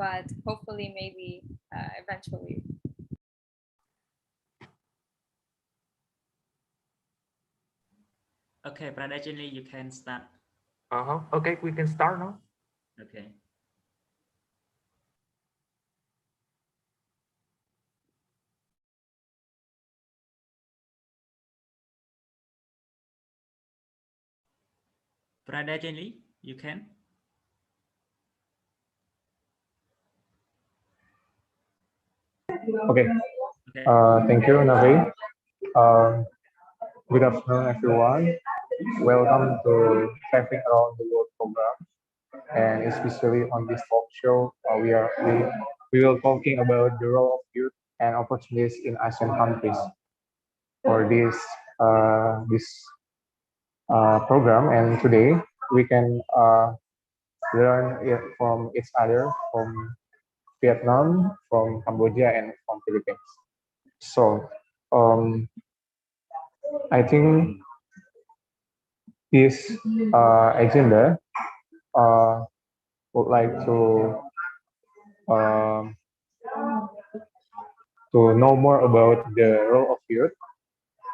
but hopefully maybe eventually. Okay, Pradajini, you can start. Okay, we can start now. Okay. Pradajini, you can. Okay. Thank you, Navi. Good afternoon, everyone. Welcome to Traveling Around the World program. And especially on this talk show, we will talking about the role of youth and opportunities in Asian countries. For this program, and today we can learn it from each other, from Vietnam, from Cambodia, and from Philippines. So I think this agenda would like um, to know more about the role of youth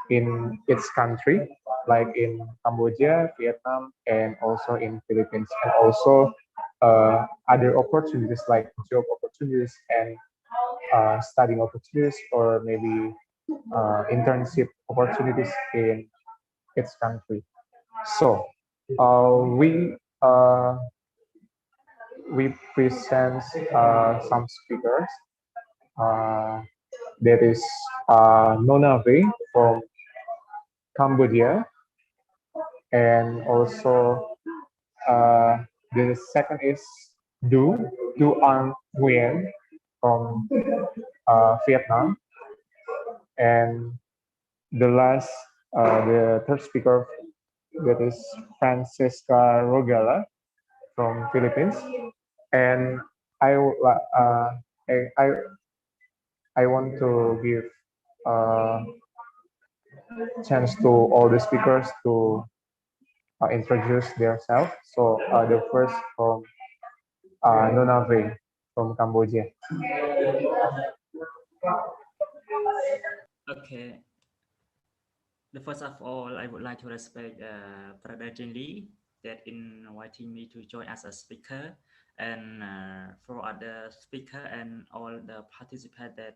in its country, like in Cambodia, Vietnam, and also in Philippines, and also other opportunities like job opportunities and studying opportunities, or maybe internship opportunities in its country. So we present some speakers. There is Nona Wei from Cambodia, and also the second is Du An Nguyen from Vietnam, and the third speaker, that is Francesca Rogala from Philippines, and I would I want to give uh, chance to all the speakers to introduce themselves. So the first from Nona Wei from Cambodia. Okay. The first of all, I would like to respect Pradajini that inviting me to join as a speaker, and for other speaker and all the participants that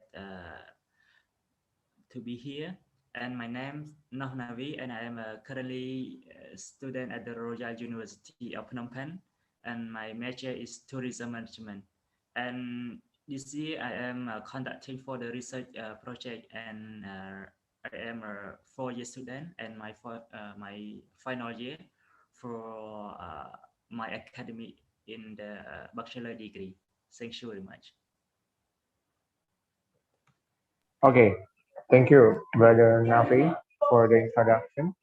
to be here. And my name is Noh Navi, and I am currently a student at the Royal University of Phnom Penh, and my major is tourism management. And this year I am conducting for the research project, and I am a 4-year student, and my final year for my academy in the bachelor degree. Thank you very much. Okay, thank you, Brother Navi, for the introduction.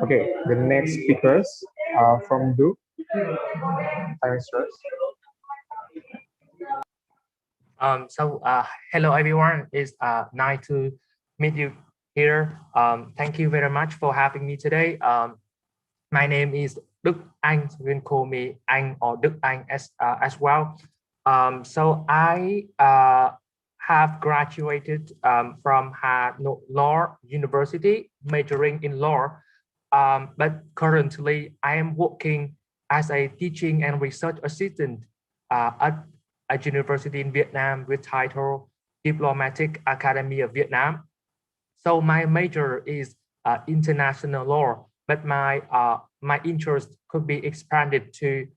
Okay, the next speakers are from Du. Time is yours. Hello everyone. It's nice to meet you here. Thank you very much for having me today. My name is Đức Anh. You can call me Anh or Đức Anh as well. So I have graduated from Hà Nội Law University, majoring in law. But currently I am working as a teaching and research assistant at a university in Vietnam with title Diplomatic Academy of Vietnam. So my major is international law, but my interest could be expanded to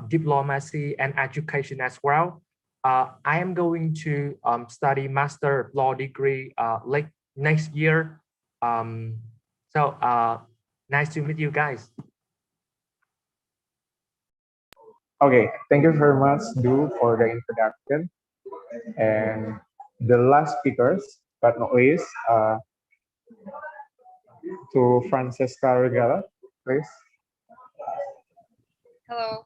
diplomacy and education as well. I am going to study master law degree like next year. Nice to meet you guys. Okay, thank you very much, Du, for the introduction. And the last speakers, but not least, to Francesca Regala, please. Hello.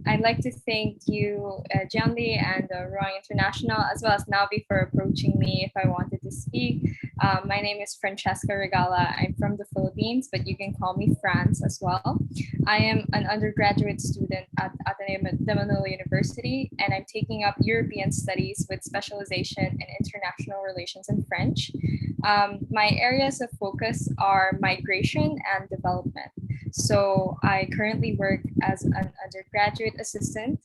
I'd like to thank you, Jianli and Roy International, as well as Navi for approaching me if I wanted to speak. My name is Francesca Regala. I'm from the Philippines, but you can call me Franz as well. I am an undergraduate student at Ateneo de Manila University, and I'm taking up European studies with specialization in international relations and French. My areas of focus are migration and development. So I currently work as an undergraduate assistant.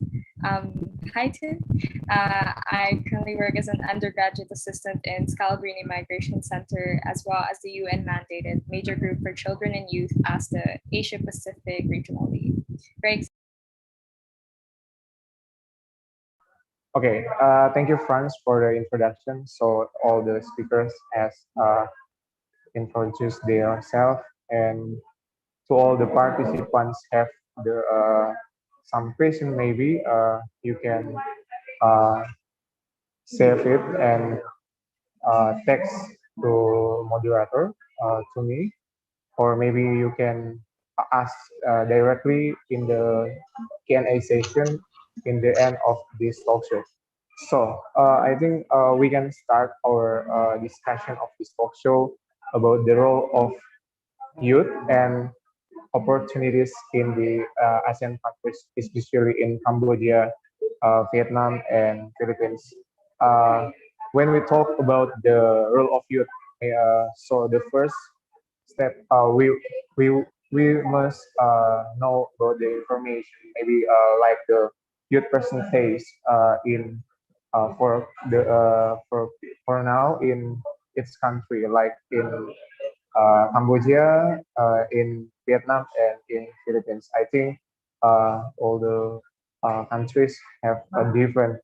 Hi, Tim. I currently work as an undergraduate assistant in Scalabrini Migration Center, as well as the UN mandated major group for children and youth as the Asia Pacific Regional Lead. Very Okay, thank you, Franz, for the introduction. So all the speakers has introduced themselves, and to all the participants have the some question maybe you can uh, save it and text to moderator to me, or maybe you can ask directly in the Q&A session in the end of this talk show. So I think we can start our discussion of this talk show about the role of youth and opportunities in the ASEAN countries, especially in Cambodia, Vietnam, and Philippines. Uh, when we talk about the role of youth, so the first step we we must know about the information, maybe like the youth percentage in for now in its country, like in Cambodia, in Vietnam, and in Philippines. I think all the countries have a different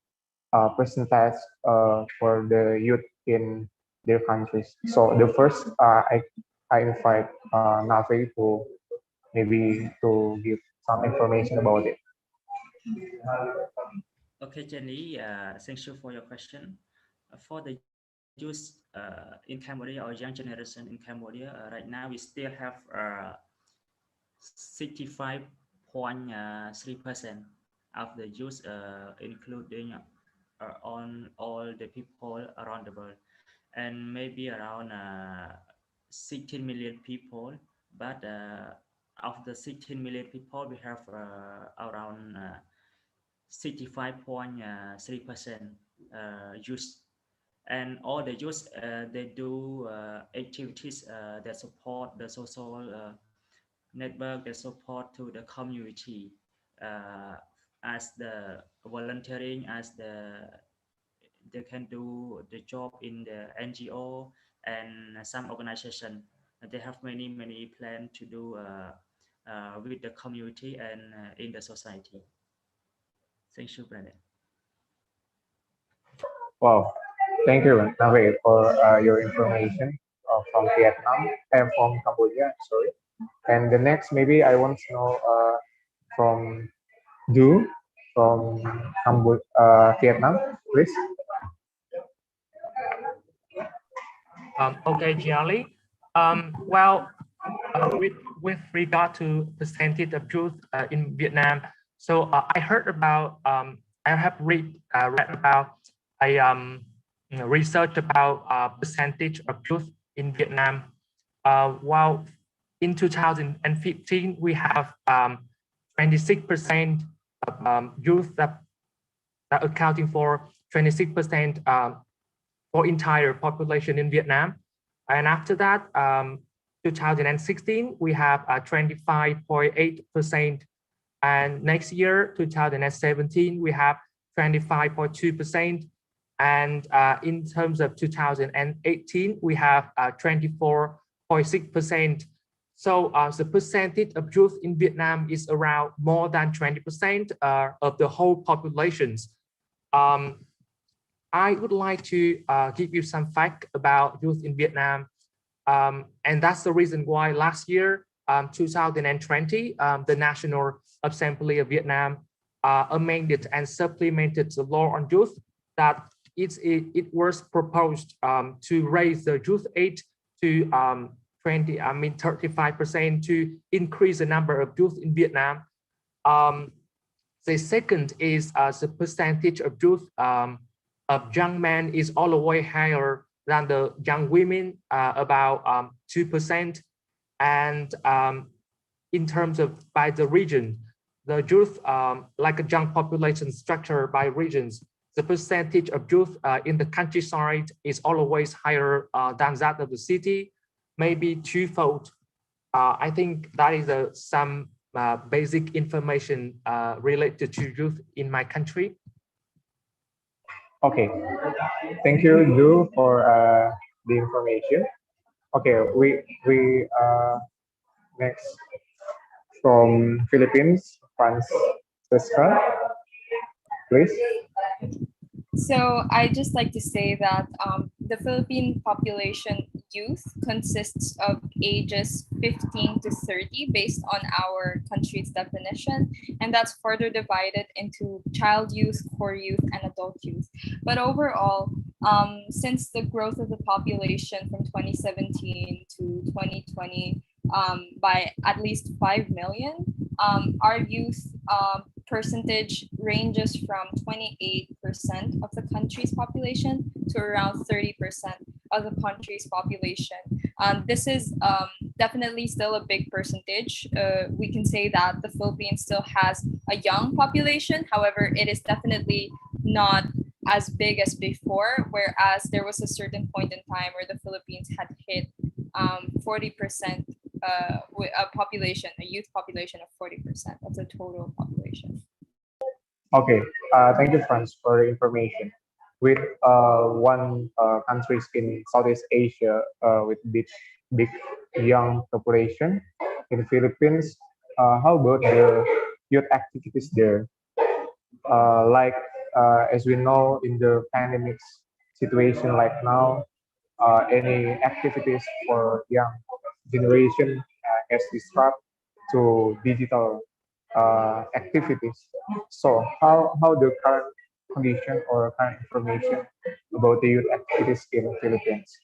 percentage for the youth in their countries. So the first, I invite Navi to maybe to give some information about it. Okay, Jenny, thank you for your question. For the youth in Cambodia or young generation in Cambodia, right now we still have 65.3% of the youth, including on all the people around the world, and maybe around 16 million people. But of the 16 million people, we have around 65.3% youth, and all the youth they do activities that support the social network, that support to the community, uh, as the volunteering, as they can do the job in the NGO and some organization. They have many plans to do with the community and in the society. Thank you, Brandon. Wow, thank you, Navi, for your information from Vietnam and from Cambodia. Sorry. And the next, maybe I want to know from Du from Vietnam, please. Okay, Gianli. Well, with regard to percentage of youth in Vietnam, so I heard about, I have read about a research about percentage of youth in Vietnam. While in 2015 we have 26% of youth that accounting for 26% for entire population in Vietnam. And after that, 2016, we have 25.8%. And next year, 2017, we have 25.2%. And in terms of 2018, we have 24.6%. So the percentage of youth in Vietnam is around more than 20% of the whole populations. I would like to give you some fact about youth in Vietnam. And that's the reason why last year, 2020, the National Assembly of Vietnam amended and supplemented the law on youth that it was proposed to raise the youth age to 35% to increase the number of youth in Vietnam. The second is the percentage of youth of young men is all the way higher than the young women, about 2%. And in terms of by the region, the youth, like a young population structure by regions, the percentage of youth in the countryside is always higher than that of the city, maybe twofold. I think that is some basic information related to youth in my country. Okay, thank you, Lu, for the information. Okay, we next from Philippines, Francisca, please. So I just like to say that the Philippine population youth consists of ages 15 to 30 based on our country's definition, and that's further divided into child youth, core youth, and adult youth. But overall, since the growth of the population from 2017 to 2020 by at least 5 million, our youth percentage ranges from 28% of the country's population to around 30% of the country's population. This is definitely still a big percentage. We can say that the Philippines still has a young population. However, it is definitely not as big as before, whereas there was a certain point in time where the Philippines had hit 40% with a youth population of 40% of the total population. Okay, thank you, Franz, for the information. With one countries in Southeast Asia with big young population in the Philippines, how about the youth activities there? Like as we know, in the pandemic situation like now, any activities for young generation has disrupt to digital activities. So how the current condition or current information about the youth activities in the Philippines?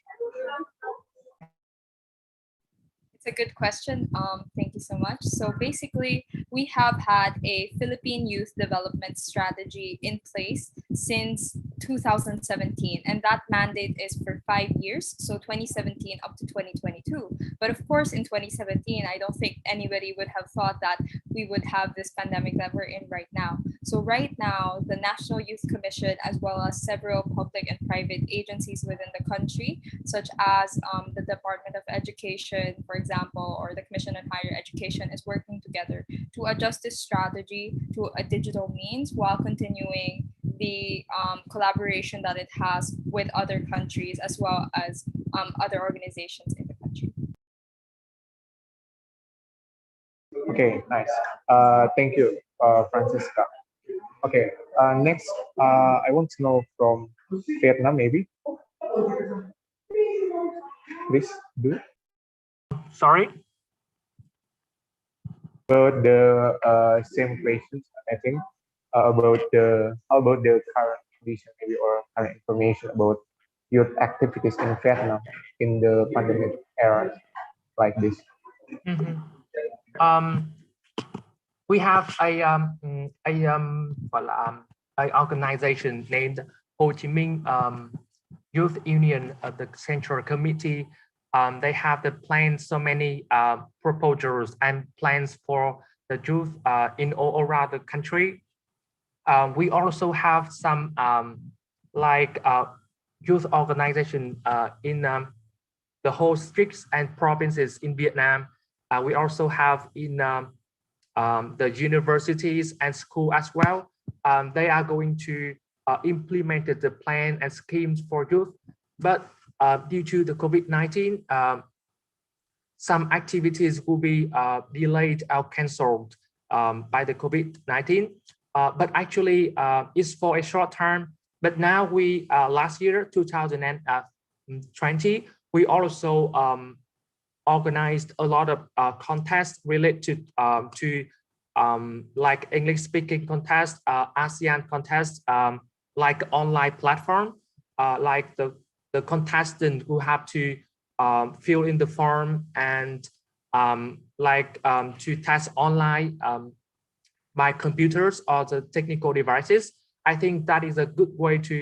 It's a good question. Thank you so much. So basically, we have had a Philippine Youth Development Strategy in place since 2017, and that mandate is for 5 years, so 2017 up to 2022. But of course, in 2017, I don't think anybody would have thought that we would have this pandemic that we're in right now. So right now, the National Youth Commission, as well as several public and private agencies within the country, such as the Department of Education, for example, or the Commission on Higher Education, is working together to adjust this strategy to a digital means while continuing the collaboration that it has with other countries as well as other organizations in the country. Okay, nice. Thank you, Francisca. Okay, next, I want to know from Vietnam, maybe. Please do. Sorry? About the same questions, I think, about the current condition, maybe, or current information about youth activities in Vietnam in the pandemic era, like this. Mm-hmm. We have a organization named Ho Chi Minh Youth Union of the Central Committee. They have the plans, so many proposals and plans for the youth in all around the country. We also have some youth organization in the whole districts and provinces in Vietnam. We also have in the universities and school as well. They are going to implement the plan and schemes for youth, but due to the COVID-19, some activities will be delayed or cancelled by the COVID-19. But actually, it's for a short term. But now we, last year, 2020, we also organized a lot of contests related to like English speaking contest, ASEAN contest, like online platform, like the contestant who have to fill in the form and to test online by computers or the technical devices. I think that is a good way to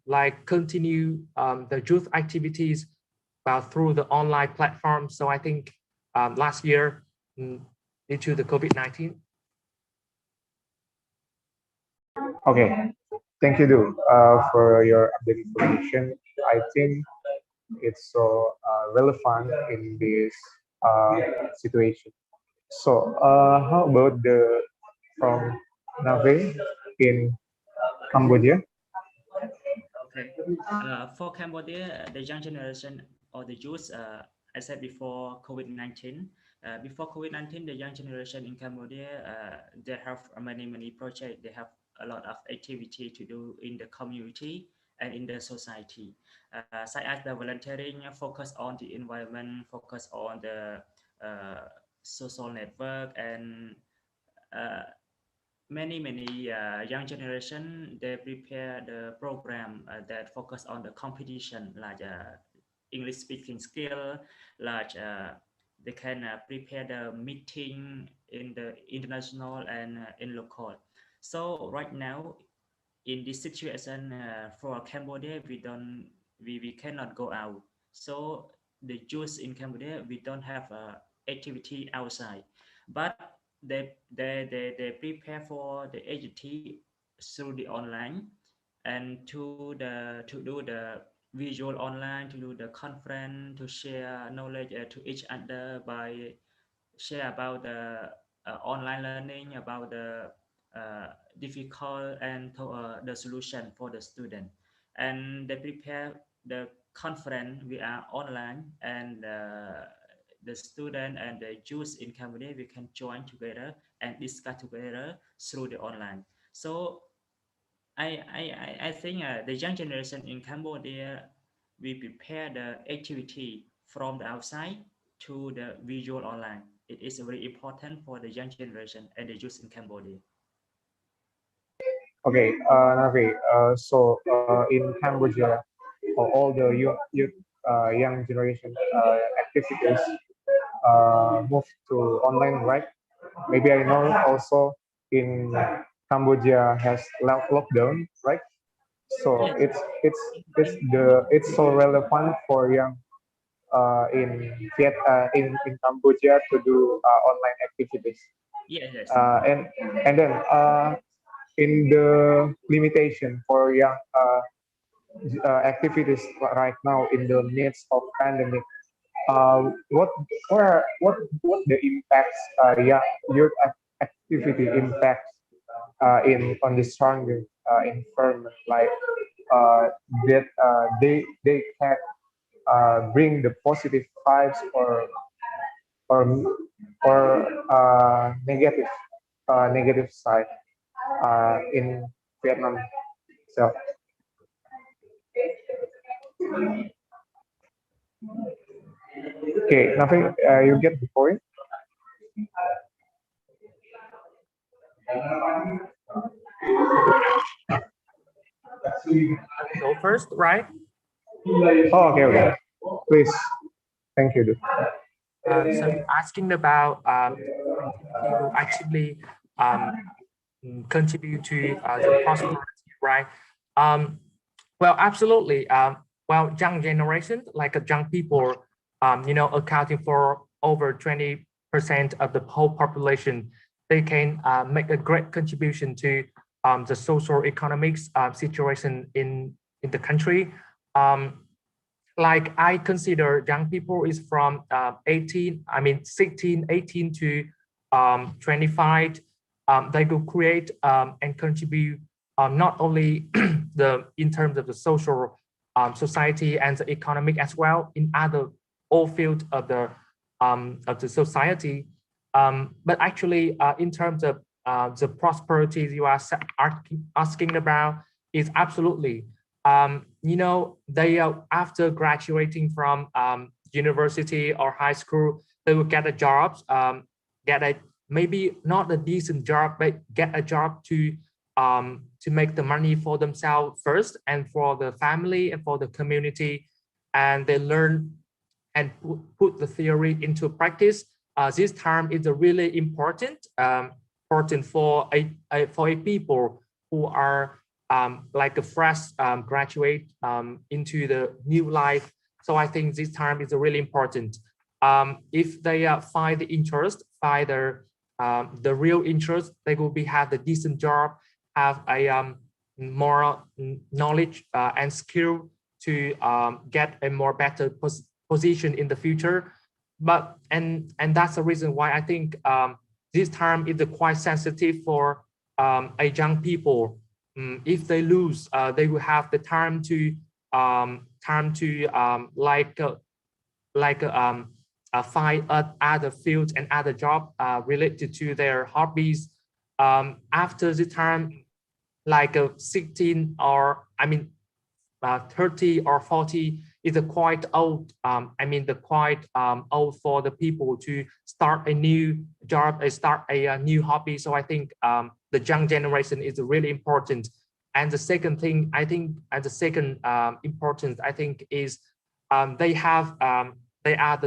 like continue the youth activities through the online platform. So I think last year, due to the COVID-19. Okay, thank you, Du, for your updated information. I think it's so relevant in this situation. So, how about the from Nave in Cambodia? Okay. For Cambodia, the young generation or the youth, I said before COVID-19. Before COVID-19, the young generation in Cambodia, they have many projects. They have a lot of activity to do in the community and in the society, such as the volunteering, focus on the environment, focus on the social network, and many young generation, they prepare the program that focus on the competition, like English speaking skill, like they can prepare the meeting in the international and in local. So right now in this situation, for Cambodia, we cannot go out. So the youth in Cambodia, we don't have activity outside, but they prepare for the activity through the online, and to do the visual online, to do the conference, to share knowledge to each other by share about the online learning, about the difficult and the solution for the student. And they prepare the conference we are online, and the student and the youth in Cambodia, we can join together and discuss together through the online. So I think the young generation in Cambodia, we prepare the activity from the outside to the visual online. It is very important for the young generation and the youth in Cambodia. Okay, Navi. In Cambodia, for all the young generation activities move to online, right? Maybe I know also in Cambodia has lockdown, right? So Yes, it's so relevant for young in Cambodia to do online activities. yes. And then in the limitation for young activities right now in the midst of pandemic, what what the impacts youth activity impacts in on the surrounding environment, like that they can bring the positive vibes or or negative side in Vietnam. So okay, nothing. You get the point. Go first, right? Oh, okay, okay. Please, thank you. So you're asking about activity will actually um, contribute to the prosperity, right? Um, well, absolutely. Well, young generation, like young people, accounting for over 20% of the whole population, they can make a great contribution to the social economics situation in the country. Like I consider young people is from 16, 18 to 25. They will create and contribute not only in terms of the social society and the economic as well in other all fields of the society. But actually, in terms of the prosperity you are asking about, is absolutely. They after graduating from university or high school, they will get a job, get a maybe not a decent job, but get a job to make the money for themselves first and for the family and for the community, and they learn and put the theory into practice. This term is really important. important for a people who are like a fresh graduate into the new life. So I think this time is really important. If they find the interest, find the real interest, they will have the decent job, have a more knowledge and skill to get a more better position in the future. But and that's the reason why I think this term is quite sensitive for a young people. If they lose, they will have the time to find other fields and other jobs related to their hobbies. After the time, like 16 or 30 or 40 is a quite old. Quite old for the people to start a new job, start a new hobby. So I think the young generation is really important. And the second thing I think, and the second importance I think is they are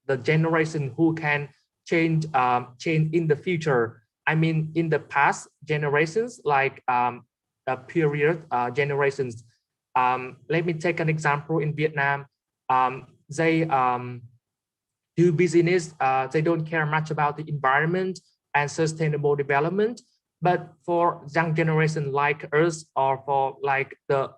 the generation who can change in the future. I mean, in the past generations, like period generations. Let me take an example. In Vietnam, they do business. They don't care much about the environment and sustainable development. But for young generation like us, or for the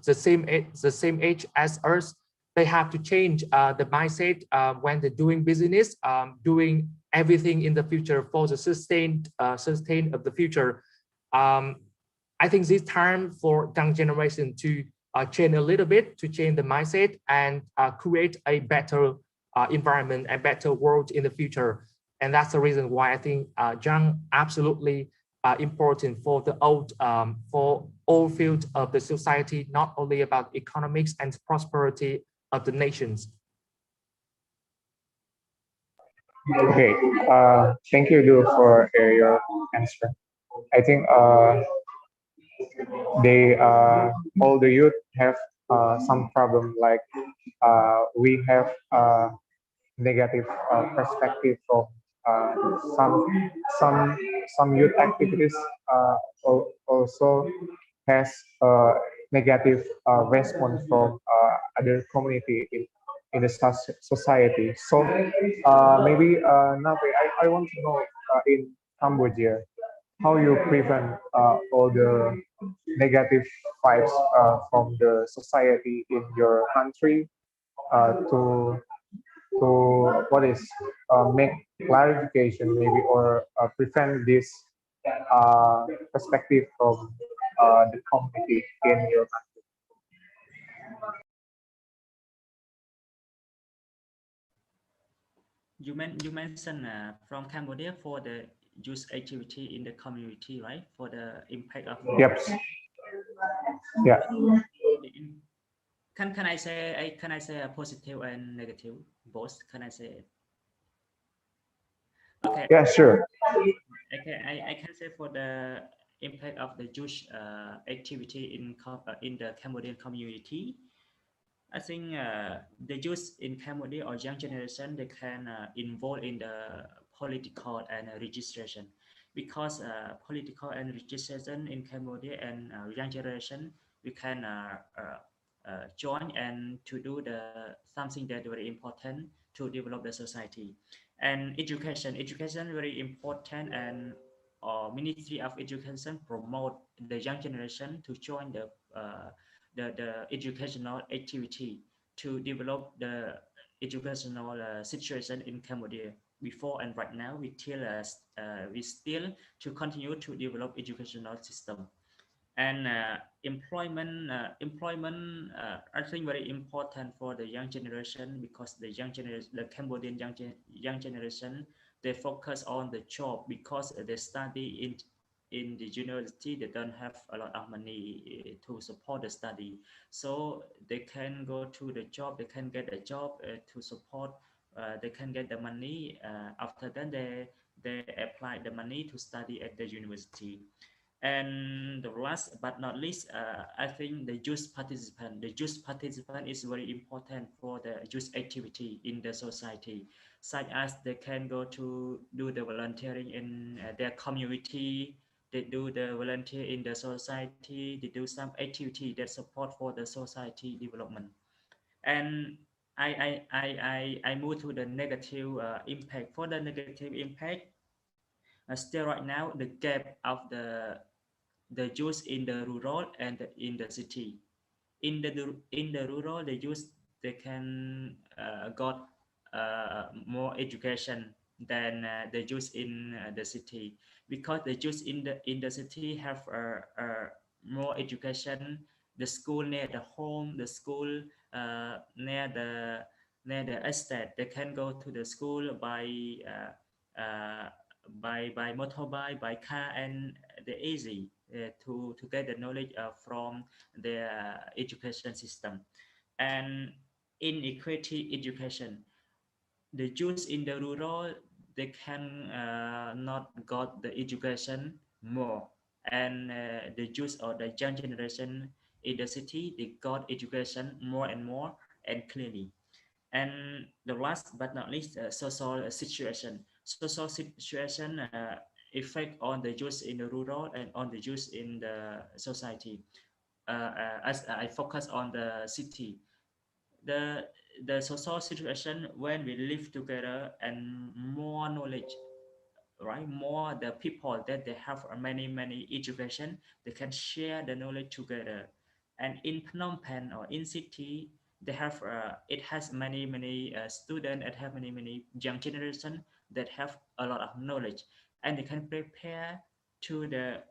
same age as us, they have to change the mindset when they're doing business, doing everything in the future for the sustain of the future. I think this time for young generation to change a little bit, to change the mindset and create a better environment, a better world in the future. And that's the reason why I think young absolutely important for the old, for all fields of the society, not only about economics and prosperity of the nations. Okay, thank you, Du, for your answer. I think they all the youth have some problem, like we have negative perspective from uh, some some some youth activities also has negative response from other community in the society. So maybe Navi, I want to know in Cambodia how you prevent all the negative vibes from the society in your country to what is make clarification maybe, or prevent this perspective from the community in your country. You mentioned from Cambodia for the youth activity in the community, right? For the impact of. Yep. Yeah. Can I say a positive and negative both? Can I say it? Okay. Yeah, sure. Okay, I can say for the impact of the youth activity in the Cambodian community. I think the youth in Cambodia or young generation, they can involve in the political and registration, because political and registration in Cambodia and young generation, we can join and to do the something that very important to develop the society. And education very important, and Ministry of Education promote the young generation to join the educational activity to develop the educational situation in Cambodia. Before and right now, we still to continue to develop educational system. And employment I think very important for the young generation, because the Cambodian young generation, they focus on the job, because they study in the university, they don't have a lot of money to support the study, so they can go to the job, they can get a job to support, they can get the money, after then they apply the money to study at the university. And the last but not least, I think the youth participant. The youth participant is very important for the youth activity in the society, such as they can go to do the volunteering in their community. They do the volunteer in the society. They do some activity that support for the society development. And I move to the negative impact. For the negative impact, still right now the gap of the youth in the rural and in the city. In the rural, the youth they can got more education than the youth in the city, because the youth in the city have more education. The school near the home, the school near the estate. They can go to the school by motorbike, by car, and they easy to get the knowledge from the education system. And inequity education, the youth in the rural, they can not got the education more, and the youth or the young generation in the city, they got education more and more and clearly. And the last but not least, social situation. Social situation effect on the youth in the rural and on the youth in the society. As I focus on the city, the the social situation when we live together and more knowledge, right? More the people that they have many education, they can share the knowledge together. And in Phnom Penh or in city, they have it has many students that have many young generation that have a lot of knowledge, and they can prepare to the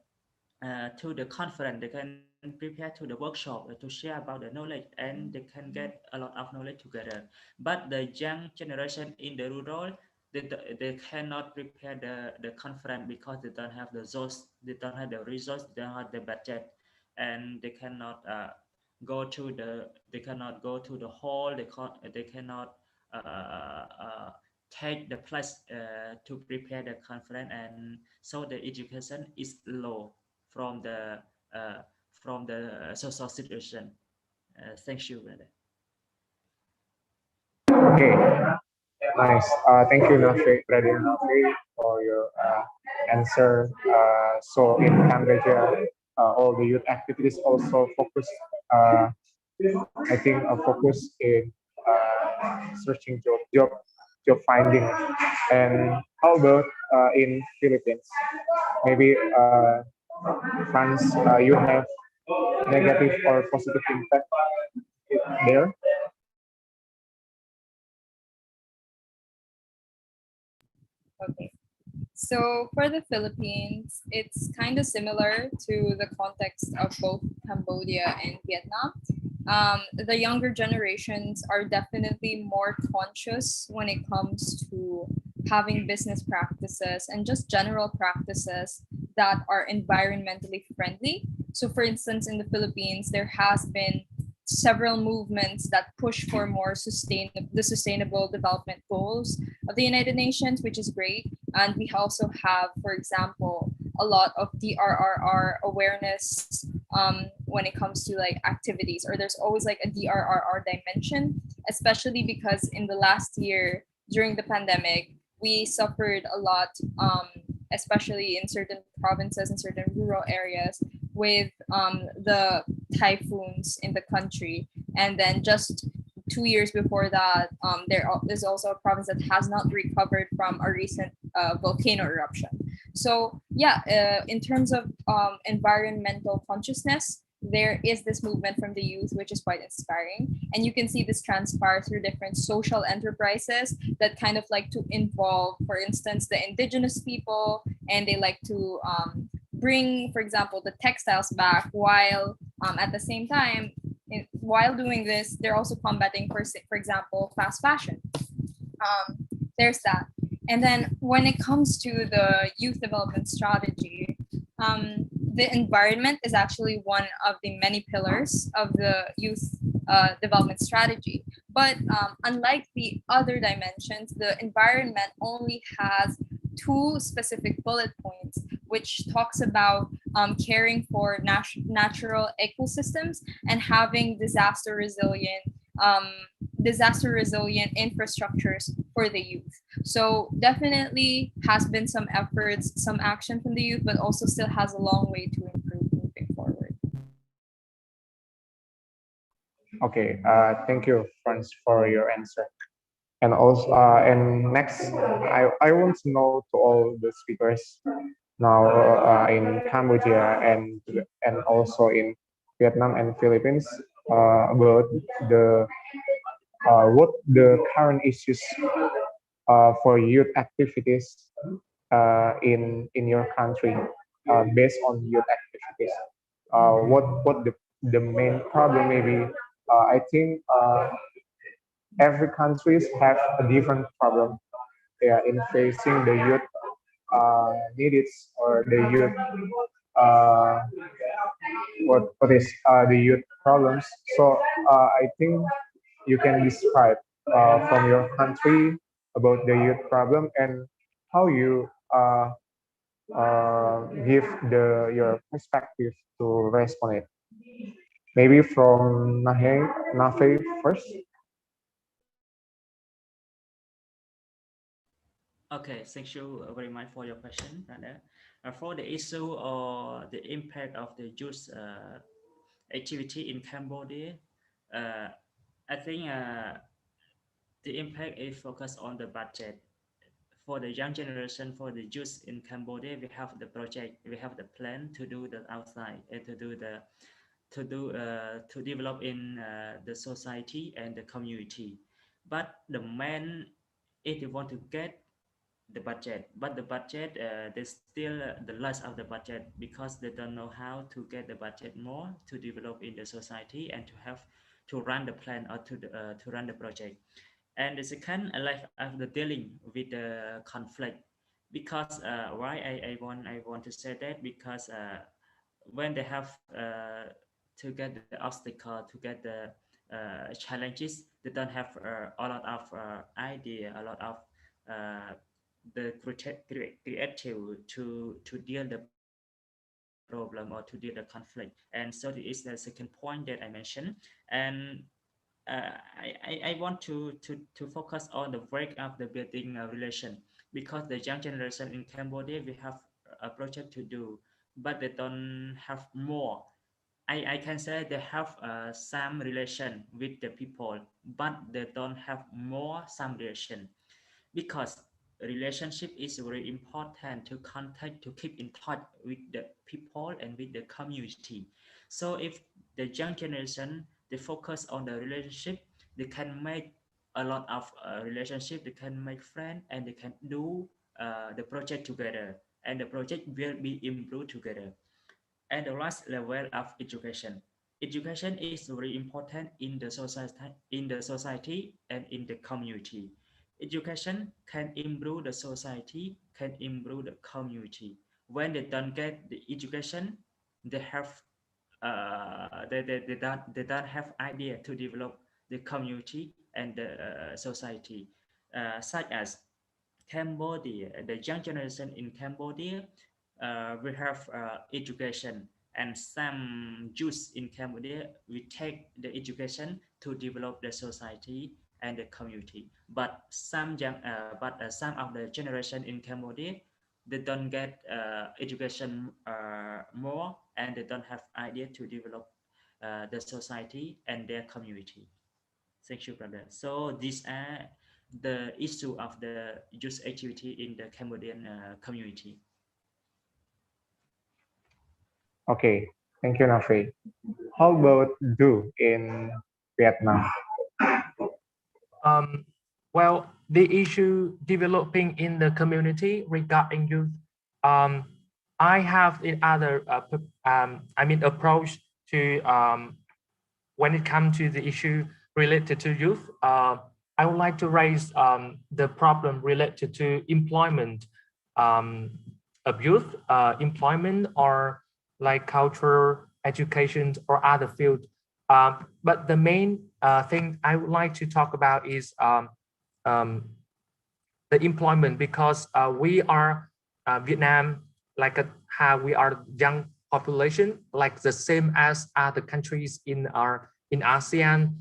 conference. They can prepare to the workshop to share about the knowledge, and they can get a lot of knowledge together. But the young generation in the rural, they cannot prepare the conference because they don't have the resource, they don't have the resource, they don't have the budget, and they cannot go to the hall. They cannot take the place to prepare the conference, and so the education is low from uh, the social situation. Thank you, brother. Okay, nice. Thank you, Nafi, Brother Nafi, for your answer. So in Cambodia, all the youth activities also focus, uh, I think, focus in searching job finding. And how about in Philippines? Maybe France, you have negative or positive impact there? Okay. So for the Philippines, it's kind of similar to the context of both Cambodia and Vietnam. The younger generations are definitely more conscious when it comes to having business practices and just general practices that are environmentally friendly. So, for instance, in the Philippines, there has been several movements that push for more the sustainable development goals of the United Nations, which is great. And we also have, for example, a lot of DRRR awareness when it comes to like activities, or there's always like a DRRR dimension, especially because in the last year during the pandemic, we suffered a lot, especially in certain provinces and certain rural areas with the typhoons in the country. And then just 2 years before that, there is also a province that has not recovered from a recent volcano eruption. So yeah, in terms of environmental consciousness, there is this movement from the youth, which is quite inspiring. And you can see this transpire through different social enterprises that kind of like to involve, for instance, the indigenous people, and they like to bring, for example, the textiles back, while at the same time, while doing this, they're also combating, for example, fast fashion. There's that. And then when it comes to the youth development strategy, the environment is actually one of the many pillars of the youth development strategy. But unlike the other dimensions, the environment only has two specific bullet points, which talks about caring for natural ecosystems, and having disaster resilient infrastructures for the youth. So definitely has been some efforts, some action from the youth, but also still has a long way to improve moving forward. Okay, thank you, Franz, for your answer. And also, and next, I want to know to all the speakers now in Cambodia and also in Vietnam and Philippines about the what the current issues for youth activities in your country based on youth activities. What the main problem maybe? I think every countries have a different problem. In facing the youth needs or the youth uh, what is the youth problems. So I think you can describe from your country about the youth problem and how you give your perspective to respond it. Maybe from Nafe first. Okay, thank you very much for your question, brother. For the issue or the impact of the youth activity in Cambodia, uh, I think the impact is focused on the budget. For the young generation, for the youth in Cambodia, we have the project, we have the plan to do the outside and to develop in the society and the community. But the main, if you want to get the budget, but the budget they still the less of the budget because they don't know how to get the budget more to develop in the society and to have to run the plan or to run the project. And the second, like after dealing with the conflict, because why I want to say that because when they have to get the obstacle, to get the challenges, they don't have a lot of idea, a lot of uh, the creative to deal the problem or to deal the conflict. And so this is the second point that I mentioned. And I want to focus on the break of the building relation, because the young generation in Cambodia, we have a project to do, but they don't have more. I can say they have some relation with the people, but they don't have more some relation, because relationship is very important to contact, to keep in touch with the people and with the community. So if the young generation they focus on the relationship, they can make a lot of relationship, they can make friends, and they can do the project together, and the project will be improved together. And the last level of education. Education is very important in the society and in the community. Education can improve the society, can improve the community. When they don't get the education, they have they don't have idea to develop the community and the society, such as Cambodia, the young generation in Cambodia, we have education, and some youth in Cambodia, we take the education to develop the society and the community. But some of the generation in Cambodia, they don't get education more, and they don't have idea to develop the society and their community. Thank you, brother. So these are the issue of the youth activity in the Cambodian community. Okay, thank you, Nafe. How about do in Vietnam? Um, well, the issue developing in the community regarding youth, um, I have in other, approach to when it comes to the issue related to youth. I would like to raise the problem related to employment of youth, employment or like culture, education, or other field. But the main thing I would like to talk about is um, the employment, because we are Vietnam, like how we are young population, like the same as other countries in ASEAN,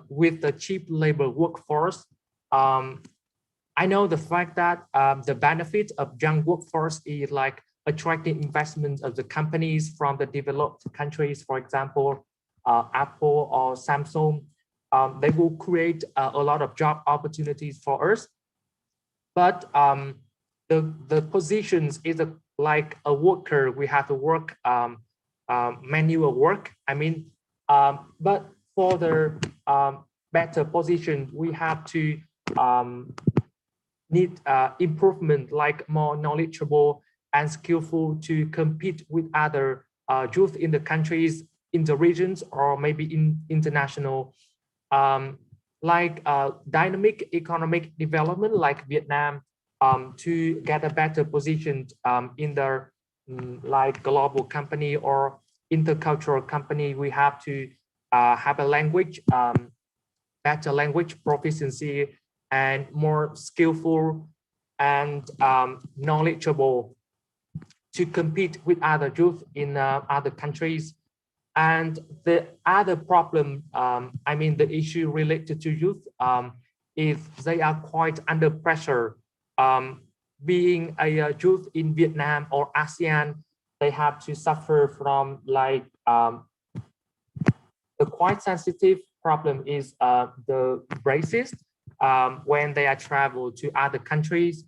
with the cheap labor workforce. I know the fact that the benefit of young workforce is like attracting investment of the companies from the developed countries, for example, Apple or Samsung. They will create a lot of job opportunities for us. But the positions is like a worker, we have to work manual work. I mean, but for the better position, we have to need improvement, like more knowledgeable and skillful to compete with other youth in the countries, in the regions, or maybe in international, like dynamic economic development like Vietnam, to get a better position in the like global company or intercultural company. We have to have a language, better language proficiency, and more skillful and knowledgeable to compete with other youth in other countries. And the other problem, I mean, the issue related to youth is they are quite under pressure. Being a youth in Vietnam or ASEAN, they have to suffer from like the quite sensitive problem is the racist when they are travel to other countries.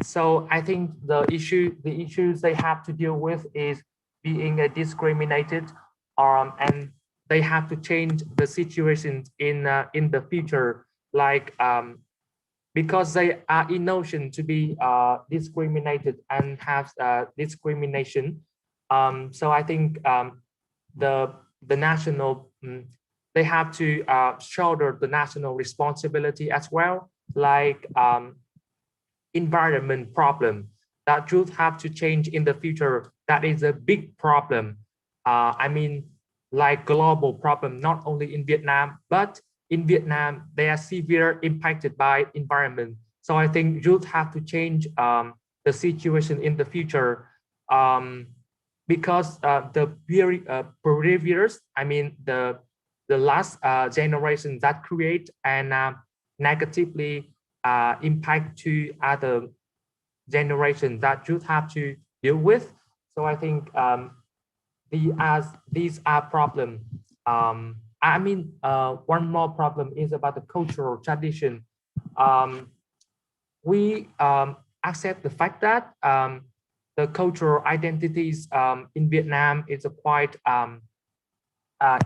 So I think the issues they have to deal with is being discriminated, and they have to change the situation in the future, like because they are in notion to be discriminated and have discrimination. So I think the national they have to shoulder the national responsibility as well, like environment problem that youth have to change in the future. That is a big problem. I mean, like global problem, not only in Vietnam, but in Vietnam, they are severe impacted by environment. So I think youth have to change the situation in the future, because the previous, I mean, the last generation that create and negatively impact to other generation that youth have to deal with. So I think these are problem. I mean, one more problem is about the cultural tradition. We accept the fact that the cultural identities in Vietnam is a quite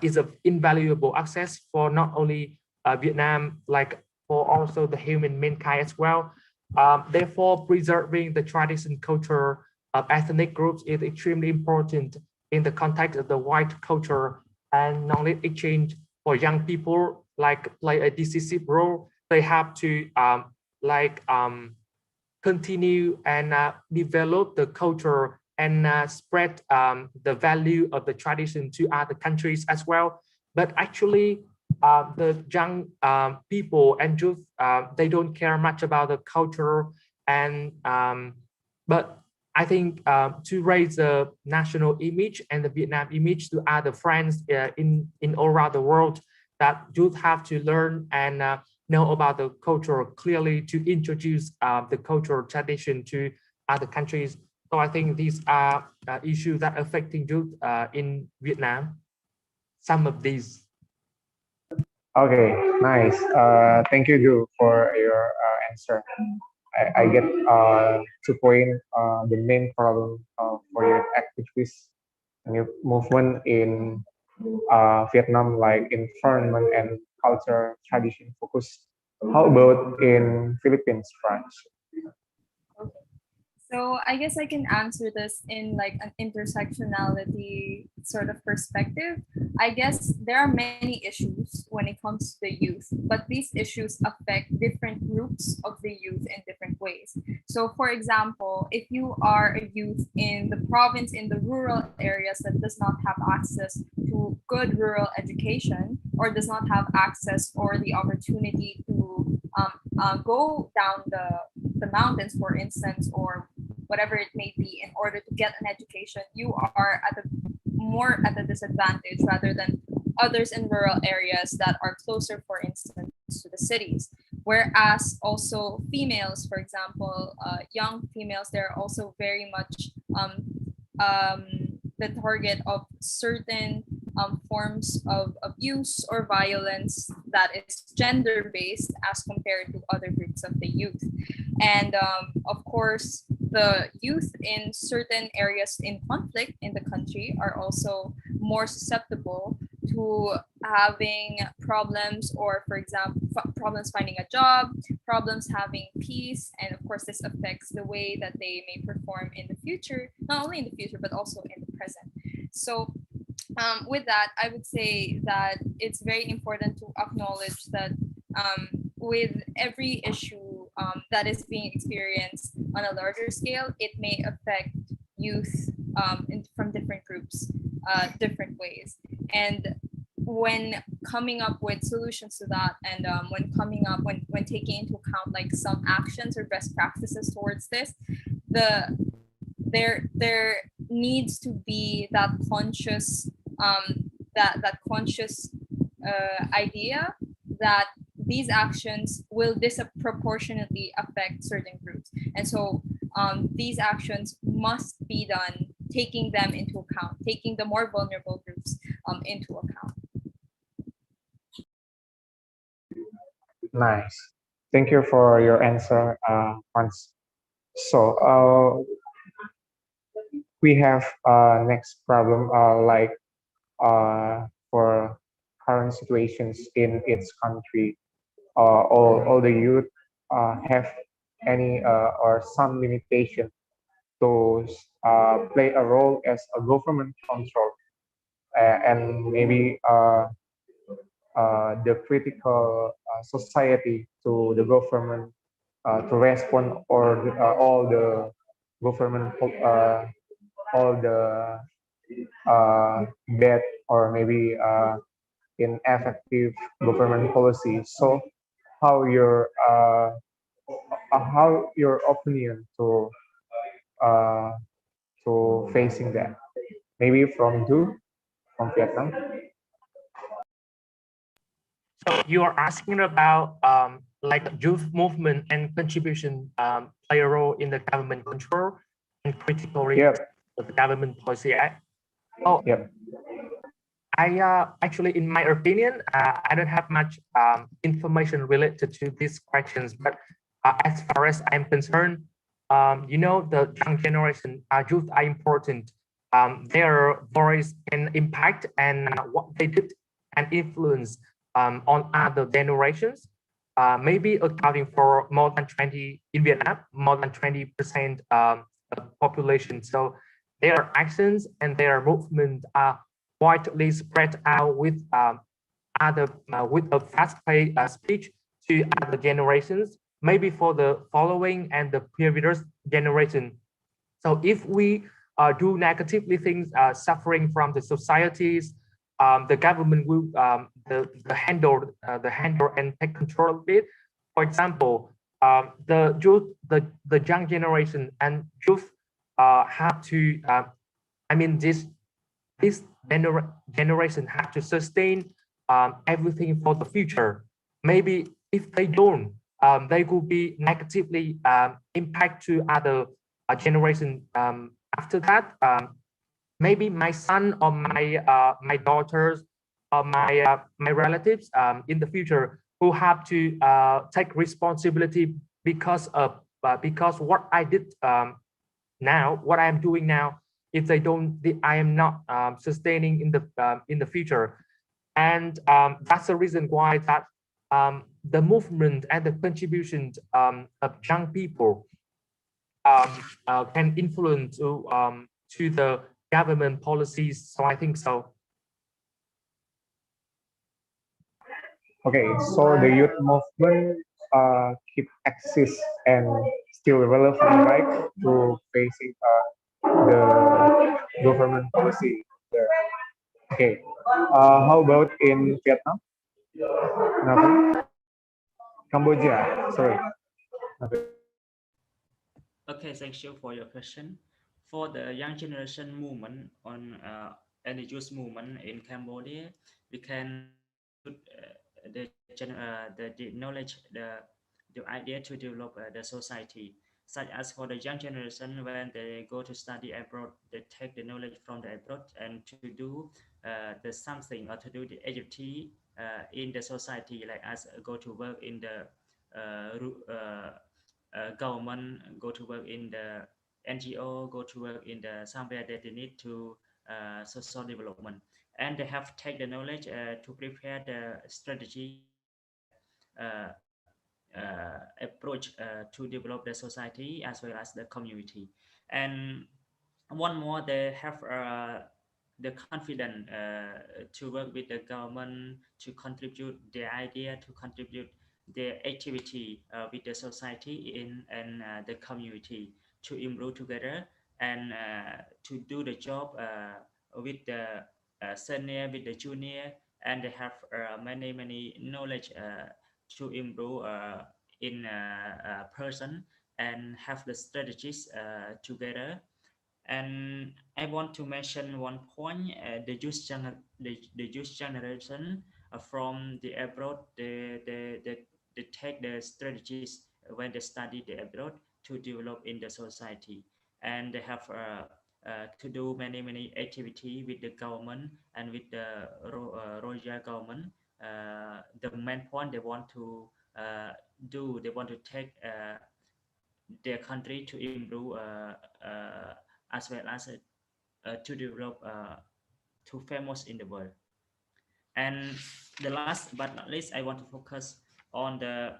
is an invaluable access for not only Vietnam, like for also the human mankind as well. Therefore, preserving the tradition culture of ethnic groups is extremely important in the context of the white culture, and knowledge exchange for young people like play a decisive role. They have to continue and develop the culture and spread the value of the tradition to other countries as well. But actually, the young people and youth, they don't care much about the culture. And but I think to raise the national image and the Vietnam image to other friends in all around the world, that youth have to learn and know about the culture clearly to introduce the cultural tradition to other countries. So I think these are issues that affecting youth in Vietnam. Some of these. Okay, nice. Thank you, Drew, for your answer. I get to point the main problem for your activities and your movement in Vietnam, like environment and culture tradition focus. How about in Philippines, France? Okay. So I guess I can answer this in like an intersectionality sort of perspective. I guess there are many issues when it comes to the youth, but these issues affect different groups of the youth in different ways. So for example, if you are a youth in the province, in the rural areas that does not have access to good rural education, or does not have access or the opportunity to go down the mountains, for instance, or whatever it may be, in order to get an education, you are more at a disadvantage rather than others in rural areas that are closer, for instance, to the cities. Whereas also females, for example, young females, they're also very much um, the target of certain forms of abuse or violence that is gender based as compared to other groups of the youth. And of course, the youth in certain areas in conflict in the country are also more susceptible to having problems, or for example, problems finding a job, problems having peace. And of course, this affects the way that they may perform in the future, not only in the future, but also in the present. So with that, I would say that it's very important to acknowledge that with every issue that is being experienced on a larger scale, it may affect youth from different groups, different ways. And when coming up with solutions to that, and when taking into account like some actions or best practices towards this, there needs to be that conscious idea that these actions will disproportionately affect certain groups. And so these actions must be done taking them into account, taking the more vulnerable groups into account. Nice. Thank you for your answer, Hans. So we have next problem like for current situations in its country. All the youth have any or some limitation to play a role as a government control, and maybe the critical society to the government to respond, or all the government all the bad or maybe ineffective government policy. So how your opinion uh, to facing that? Maybe from from Vietnam. So you are asking about like youth movement and contribution play a role in the government control and critically of the government policy. Oh, Yep. I actually, in my opinion, I don't have much information related to these questions, but as far as I'm concerned, you know, the young generation, youth are important. Their voice can impact and what they did and influence on other generations, maybe accounting for more than 20 in Vietnam, more than 20% of population. So their actions and their movement are widely spread out with with a fast-paced speech to other generations, maybe for the following and the previous generation. So if we do negatively things suffering from the societies, the government will handle and take control of it. For example, the youth, the young generation and youth have to, I mean, this generation have to sustain everything for the future. Maybe if they don't, they could be negatively impact to other generation after that. Maybe my son or my daughters or my relatives in the future who have to take responsibility because of because what I did now, what I am doing now, if they don't, I am not sustaining in the future. And that's the reason why that the movement and the contributions of young people can influence to the government policies. So I think so. Okay, so the youth movement keep exist and still relevant, right, to facing the government policy there. Okay, how about in Vietnam? Nothing. Cambodia, sorry. Nothing. Okay, thank you for your question. For the young generation movement on and the youth movement in Cambodia, we can contribute the knowledge, the idea to develop the society. Such as for the young generation, when they go to study abroad, they take the knowledge from the abroad and to do the something or to do the activity in the society, like as go to work in the government, go to work in the NGO, go to work in the somewhere that they need to social development, and they have take the knowledge to prepare the strategy and approach to develop the society as well as the community. And one more, they have the confidence to work with the government, to contribute their idea, to contribute their activity with the society in and the community to improve together and to do the job with the senior, with the junior, and they have many knowledge to improve in a person and have the strategies together. And I want to mention one point: the youth generation from the abroad, they take the strategies when they study the abroad to develop in the society, and they have to do many activity with the government and with the royal government. The main point they want to they want to take their country to improve as well as to develop to famous in the world. And the last but not least, I want to focus on the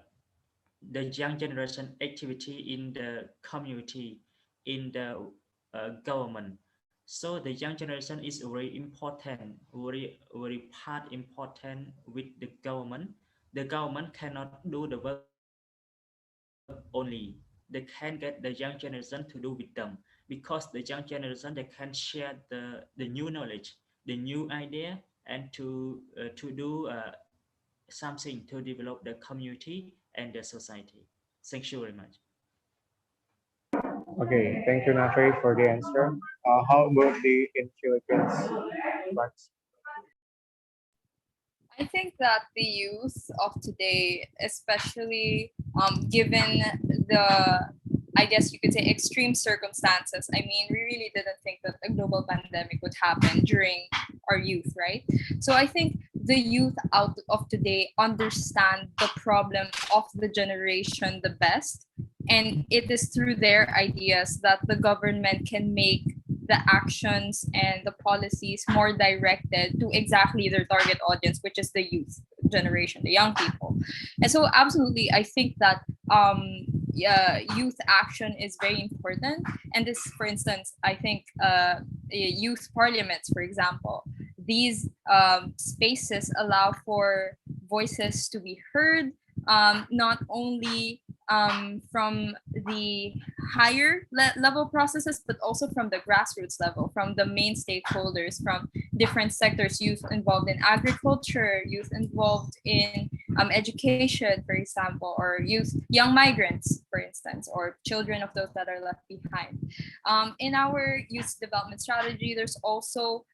young generation activity in the community, in the government. So the young generation is very important, very part important with the government. The government cannot do the work only. They can get the young generation to do with them, because the young generation, they can share the new knowledge, the new idea, and to do something to develop the community and the society. Thank you very much. Okay, thank you, Natri, for the answer. How about the in Philippines? Max? I think that the youth of today, especially given the, I guess you could say, extreme circumstances. I mean, we really didn't think that a global pandemic would happen during our youth, right? So I think the youth out of today understand the problem of the generation the best. And it is through their ideas that the government can make the actions and the policies more directed to exactly their target audience, which is the youth generation, the young people. And so, absolutely, I think that yeah, youth action is very important. And this, for instance, I think youth parliaments, for example, these spaces allow for voices to be heard, not only from the higher level processes, but also from the grassroots level, from the main stakeholders, from different sectors, youth involved in agriculture, youth involved in education, for example, or youth, young migrants, for instance, or children of those that are left behind. In our youth development strategy, there's also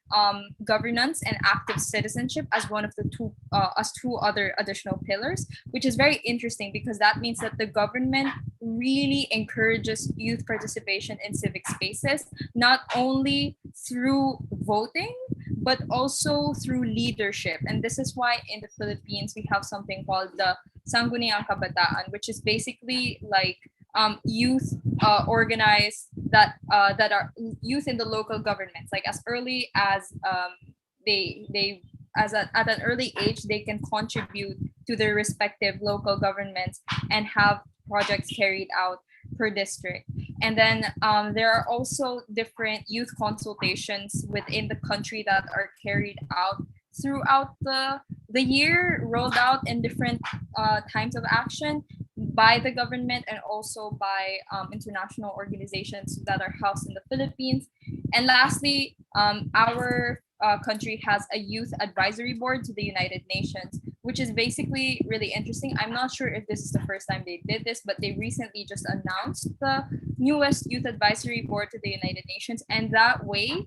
governance and active citizenship as one of the two other additional pillars, which is very interesting because that means that the government really encourages youth participation in civic spaces, not only through voting, but also through leadership. And this is why in the Philippines, we have something called the Sangguniang Kabataan, which is basically like youth organized that are youth in the local governments, like as early as they at an early age they can contribute to their respective local governments and have projects carried out per district. And then there are also different youth consultations within the country that are carried out throughout the year, rolled out in different times of action by the government and also by international organizations that are housed in the Philippines. And lastly, our country has a youth advisory board to the United Nations, which is basically really interesting. I'm not sure if this is the first time they did this, but they recently just announced the newest Youth Advisory Board to the United Nations, and that way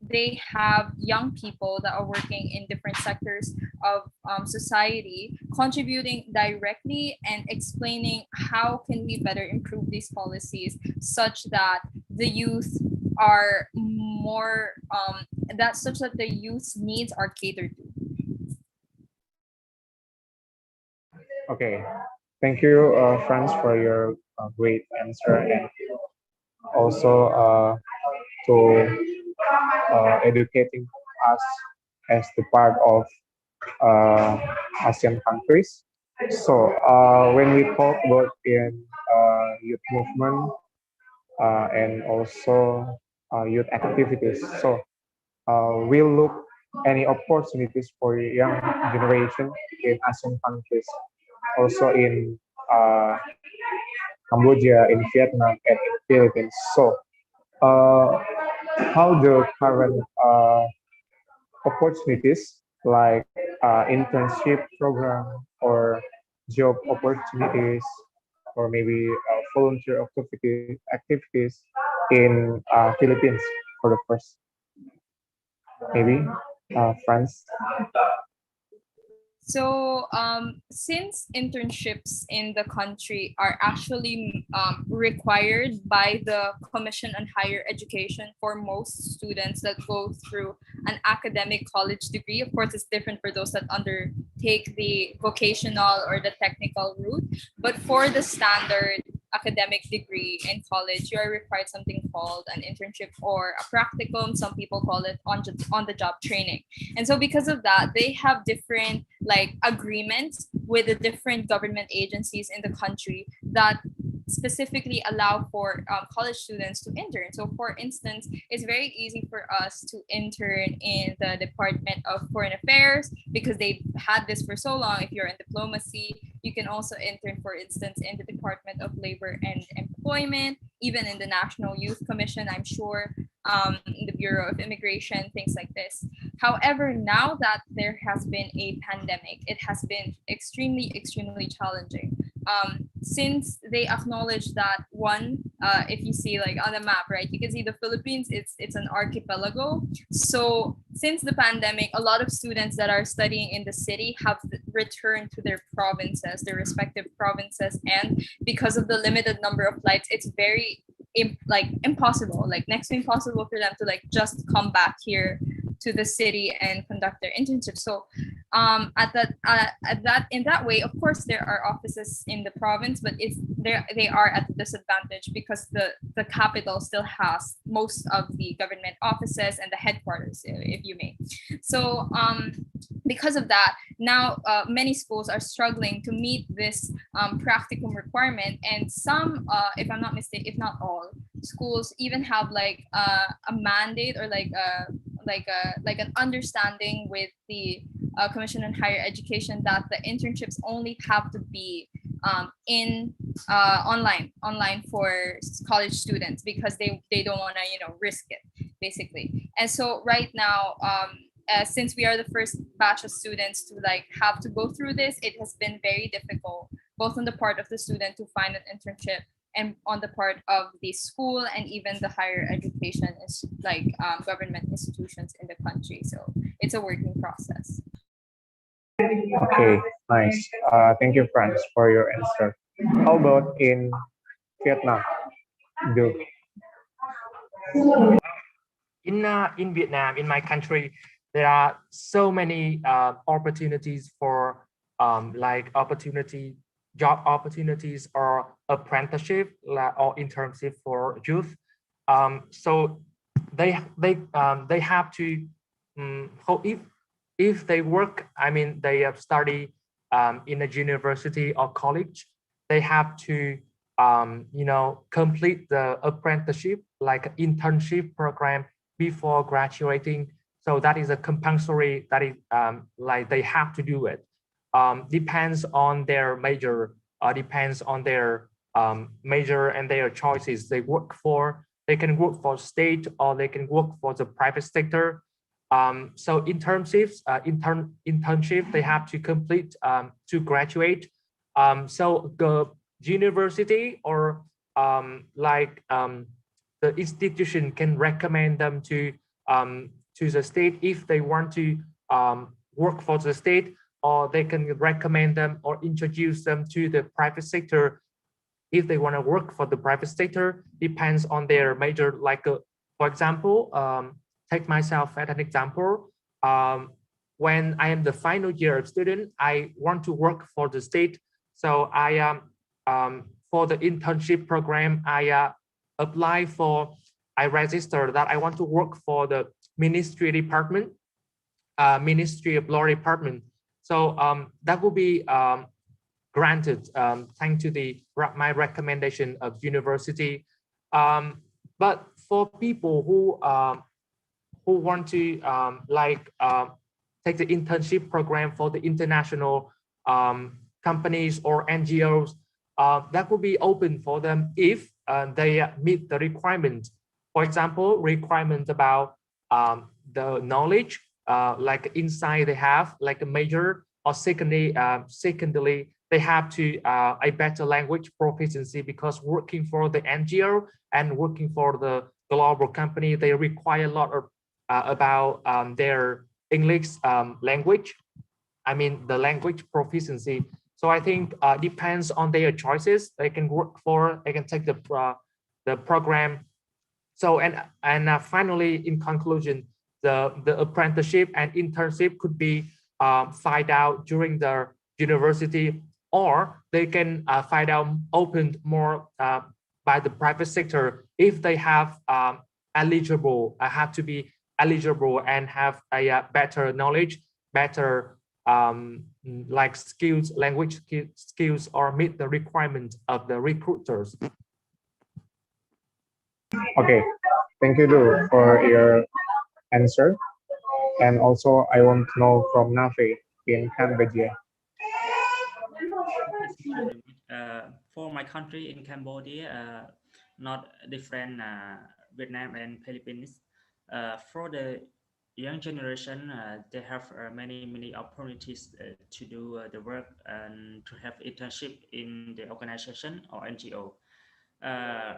they have young people that are working in different sectors of society contributing directly and explaining how can we better improve these policies such that the youth are more such that the youth's needs are catered to. Okay, thank you, Franz, for your great answer, and also to educating us as the part of uh, ASEAN countries. So when we talk about in youth movement and also youth activities, so we look any opportunities for young generation in ASEAN countries, also in Cambodia, in Vietnam, and in Philippines. So how the current opportunities like internship program or job opportunities or maybe volunteer activities in Philippines for the first, maybe France. So, since internships in the country are actually required by the Commission on Higher Education for most students that go through an academic college degree, of course, it's different for those that undertake the vocational or the technical route. But for the standard academic degree in college, you are required something called an internship or a practicum. Some people call it on the job training. And so because of that, they have different like agreements with the different government agencies in the country that specifically allow for college students to intern. So for instance, it's very easy for us to intern in the Department of Foreign Affairs because they've had this for so long. If you're in diplomacy, you can also intern, for instance, in the Department of Labor and Employment, even in the National Youth Commission, I'm sure, in the Bureau of Immigration, things like this. However, now that there has been a pandemic, it has been extremely challenging. Since they acknowledge that one, if you see like on the map, right, you can see the Philippines, it's an archipelago. So since the pandemic, a lot of students that are studying in the city have returned to their provinces, their respective provinces, and because of the limited number of flights, it's very impossible, like next to impossible for them to like just come back here to the city and conduct their internship. So in that way, of course, there are offices in the province, but they are at a disadvantage because the capital still has most of the government offices and the headquarters, if you may. So because of that, now many schools are struggling to meet this practicum requirement, and some, if I'm not mistaken, if not all, schools even have like a mandate or like an understanding with the Commission on Higher Education that the internships only have to be in online for college students because they don't want to risk it basically. And so right now, since we are the first batch of students to like have to go through this, it has been very difficult both on the part of the student to find an internship and on the part of the school and even the higher education is like government institutions in the country. So it's a working process. Okay, nice. Thank you, Franz, for your answer. How about in Vietnam? Do in Vietnam, in my country, there are so many opportunities for job opportunities or apprenticeship or internship for youth. So they have to if they work, I mean they have study in a university or college, they have to complete the apprenticeship like internship program before graduating. So that is a compulsory, that is like they have to do it. Depends on their major, depends on their major and their choices they work for. They can work for state or they can work for the private sector. So internship, they have to complete to graduate. So the university or the institution can recommend them to the state if they want to work for the state, or they can recommend them or introduce them to the private sector if they want to work for the private sector. Depends on their major, for example, take myself as an example. When I am the final year student, I want to work for the state. So for the internship program, I register that I want to work for the ministry department, Ministry of Law department. So that will be granted thanks to my recommendation of university. But for people who want to take the internship program for the international companies or NGOs, that will be open for them if they meet the requirements. For example, requirements about the knowledge, like insight they have, like a major, or secondly, they have to a better language proficiency, because working for the NGO and working for the global company, they require a lot of about their English language. I mean, the language proficiency. So I think depends on their choices. They can they can take the program. So finally, in conclusion, the apprenticeship and internship could be find out during the university, or they can find out opened more by the private sector if they have have to be eligible and have a better knowledge, better skills, language skills, or meet the requirements of the recruiters. Okay, thank you, Du, for your answer. And also, I want to know from Nafi in Cambodia. For my country in Cambodia, not different Vietnam and Philippines. For the young generation, they have many opportunities to do the work and to have internship in the organization or NGO. Uh,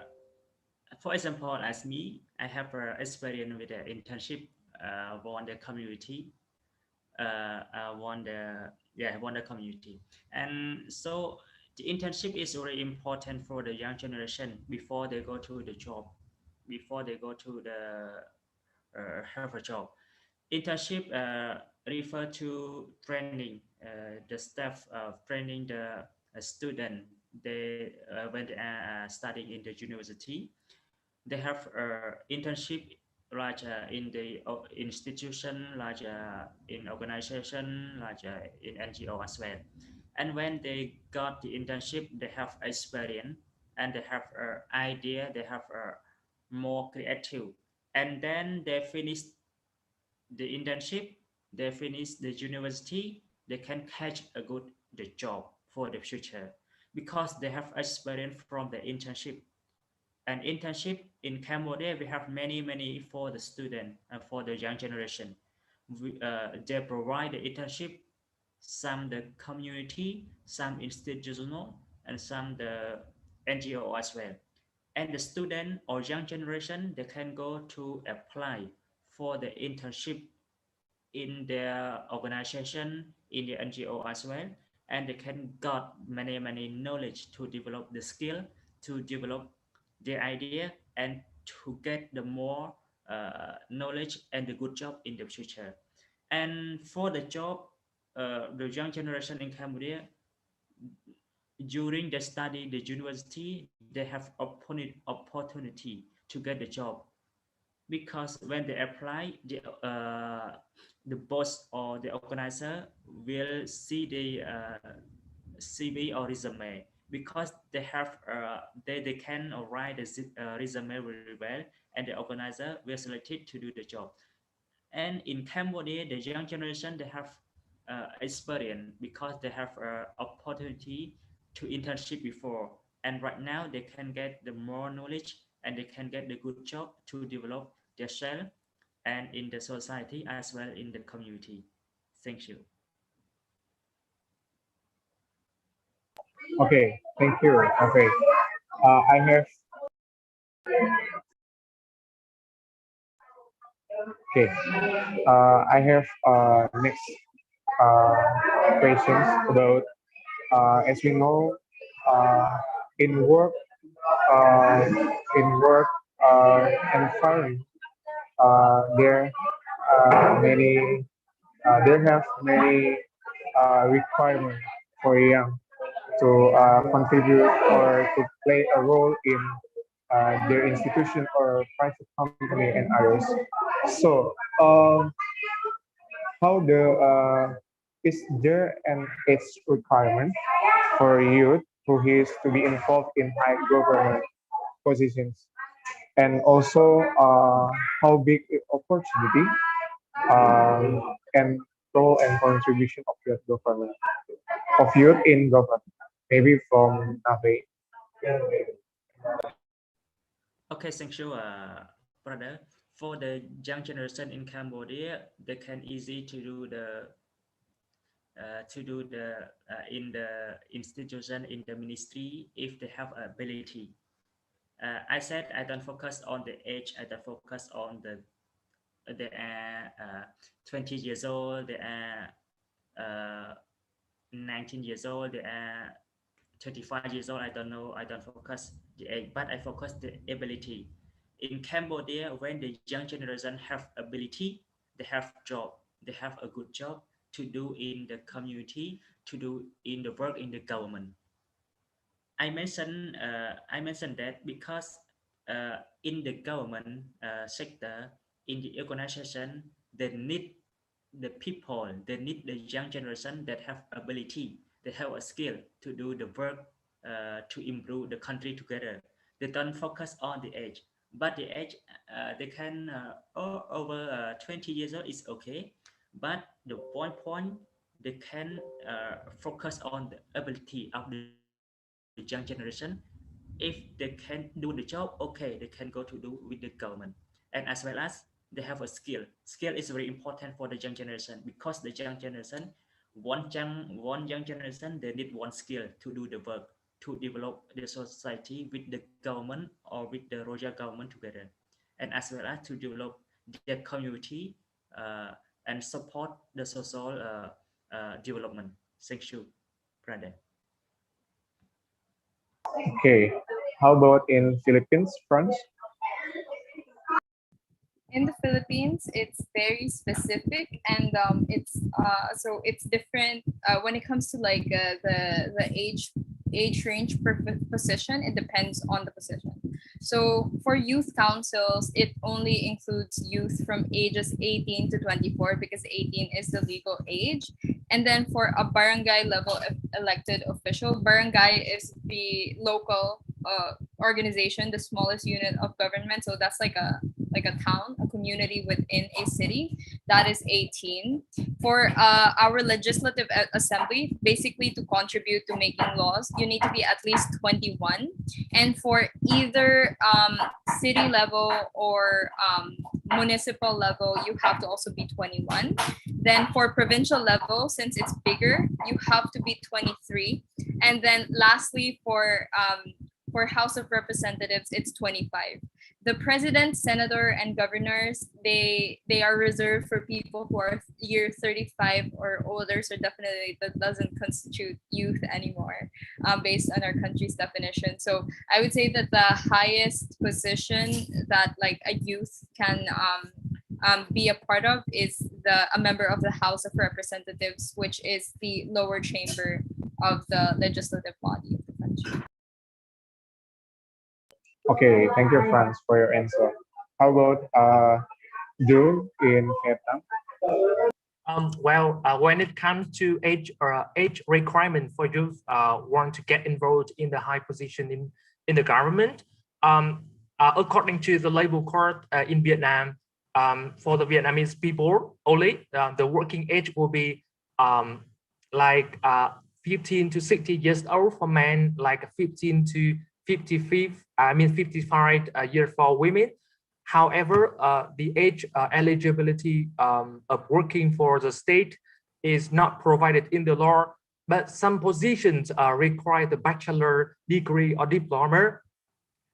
for example, as me, I have experience with the internship on the community, on the community. And so the internship is really important for the young generation before they go to the job, before they go to the have a job. Internship refer to training the staff, training the student. They when they are studying in the university, they have internship like in the institution, like in organization, like in NGO as well. And when they got the internship, they have experience and they have idea, they have more creative. And then they finish the internship, they finish the university, they can catch a good the job for the future because they have experience from the internship. And internship in Cambodia, we have many for the student and for the young generation. They provide the internship, some the community, some institutional, and some the NGO as well. And the student or young generation, they can go to apply for the internship in their organization, in the NGO as well, and they can got many knowledge to develop the skill, to develop the idea, and to get the more knowledge and the good job in the future. And for the job, the young generation in Cambodia, during the study the university, they have opportunity to get the job, because when they apply, the boss or the organizer will see the CV or resume, because they have they can write the resume very well, and the organizer will select it to do the job. And in Cambodia, the young generation, they have experience because they have opportunity to internship before, and right now they can get the more knowledge and they can get the good job to develop themselves and in the society as well in the community. Thank you. Okay, thank you. Okay, I have okay. I have next questions about as we know uh, in work uh, in work environment there many there have many requirements for young to contribute or to play a role in their institution or private company and others. So, how the is there an age requirement for youth who is to be involved in high government positions, and also how big the opportunity and role and contribution of youth government of youth in government, maybe from Nave. Okay, thank you, brother. For the young generation in Cambodia, they can easy to do the in the institution in the ministry if they have ability. I said I don't focus on the age. I don't focus on the they are 20 years old. They are 19 years old. They are 35 years old. I don't know. I don't focus the age, but I focus the ability. In Cambodia, when the young generation have ability, they have job. They have a good job to do in the community, to do in the work in the government. I mentioned that because in the government sector, in the organization, they need the people, they need the young generation that have ability, they have a skill to do the work to improve the country together. They don't focus on the age, but the age they can over 20 years old is okay, but the point they can focus on the ability of the young generation. If they can do the job, okay, they can go to do with the government. And as well as they have a skill is very important for the young generation, because the young generation, one young generation, they need one skill to do the work, to develop the society with the government or with the royal government together, and as well as to develop their community uh, and support the social development. Thank you, brother. Okay, how about in Philippines, France? In the Philippines, it's very specific, and it's different when it comes to like the age range per position. It depends on the position. So for youth councils, it only includes youth from ages 18 to 24 because 18 is the legal age. And then for a barangay level elected official, barangay is the local organization, the smallest unit of government. So that's like a town, a community within a city. That is 18. For our legislative assembly, basically to contribute to making laws, you need to be at least 21. And for either city level or municipal level, you have to also be 21. Then for provincial level, since it's bigger, you have to be 23. And then lastly, for House of Representatives, it's 25. The president, senator, and governors, they are reserved for people who are year 35 or older. So definitely that doesn't constitute youth anymore, based on our country's definition. So I would say that the highest position that like a youth can be a part of is a member of the House of Representatives, which is the lower chamber of the legislative body of the country. Okay, thank you, Franz, for your answer. How about June in Vietnam? When it comes to age requirement for youth want to get involved in the high position in the government, according to the labor code in Vietnam, for the Vietnamese people only, the working age will be like 15 to 60 years old for men, like 15 to 55 years for women. However, the age eligibility of working for the state is not provided in the law, but some positions require the bachelor degree or diploma.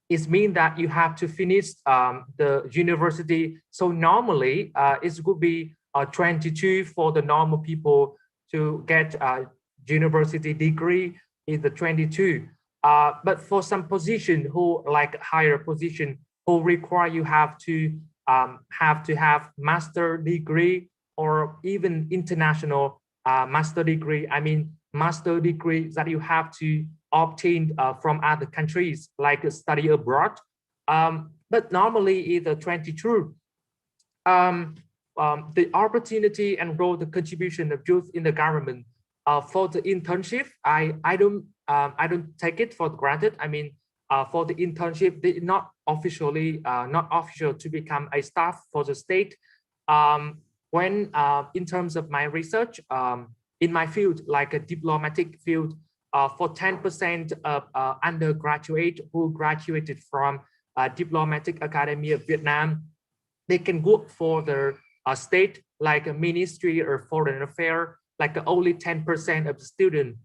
It means that you have to finish the university. So normally it would be 22 for the normal people to get a university degree is the 22. But for some position who like higher position who require you have to have master degree or even international master degree. I mean master degree that you have to obtained from other countries, like study abroad. But normally either 22. The opportunity and role, the contribution of youth in the government for the internship, I don't take it for granted. I mean, for the internship, they not officially not official to become a staff for the state. When in terms of my research, in my field, like a diplomatic field, for 10% of undergraduate who graduated from Diplomatic Academy of Vietnam, they can work for the state, like a Ministry or Foreign Affairs, like only 10% of the student.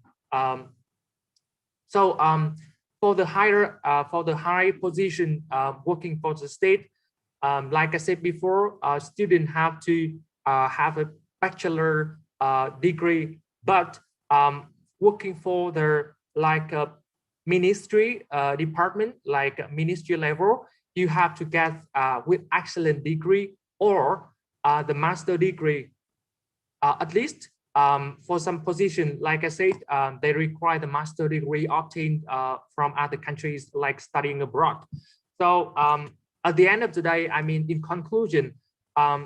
For the high position working for the state, like I said before, students have to have a bachelor degree, but working for the like a ministry department, like a ministry level, you have to get with excellent degree or the master degree. At least for some position, like I said, they require the master degree obtained from other countries, like studying abroad. So at the end of the day, I mean, in conclusion,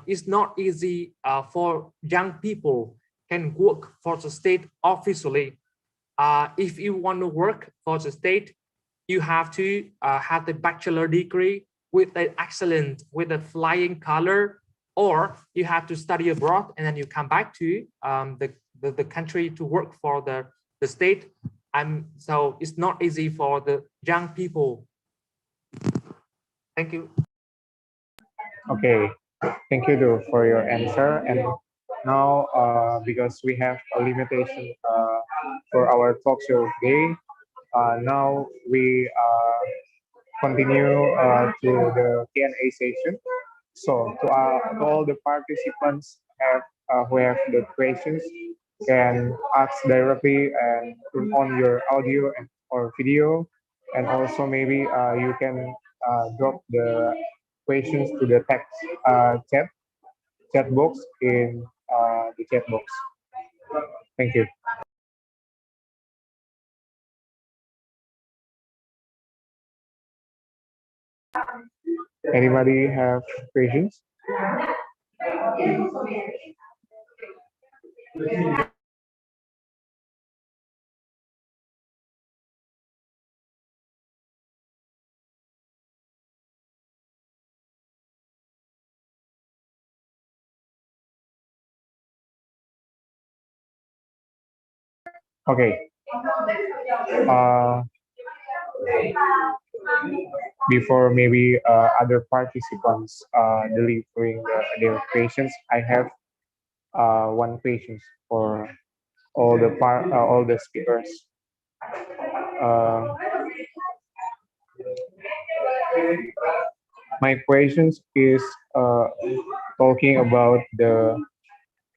it's not easy for young people can work for the state officially. If you want to work for the state, you have to have the bachelor degree with an excellent, with a flying color, or you have to study abroad and then you come back to the country to work for the state. So it's not easy for the young people. Thank you. Okay, thank you, Do, for your answer. And now, because we have a limitation for our talk show today, now we continue to the Q&A session. So to all the participants who have the questions, can ask directly and turn on your audio and or video, and also maybe you can drop the questions to the text chat box in the chat box. Thank you. Anybody have questions? Okay. Uh, Before maybe other participants delivering their questions, I have one question for all the speakers. Uh, my questions is talking about the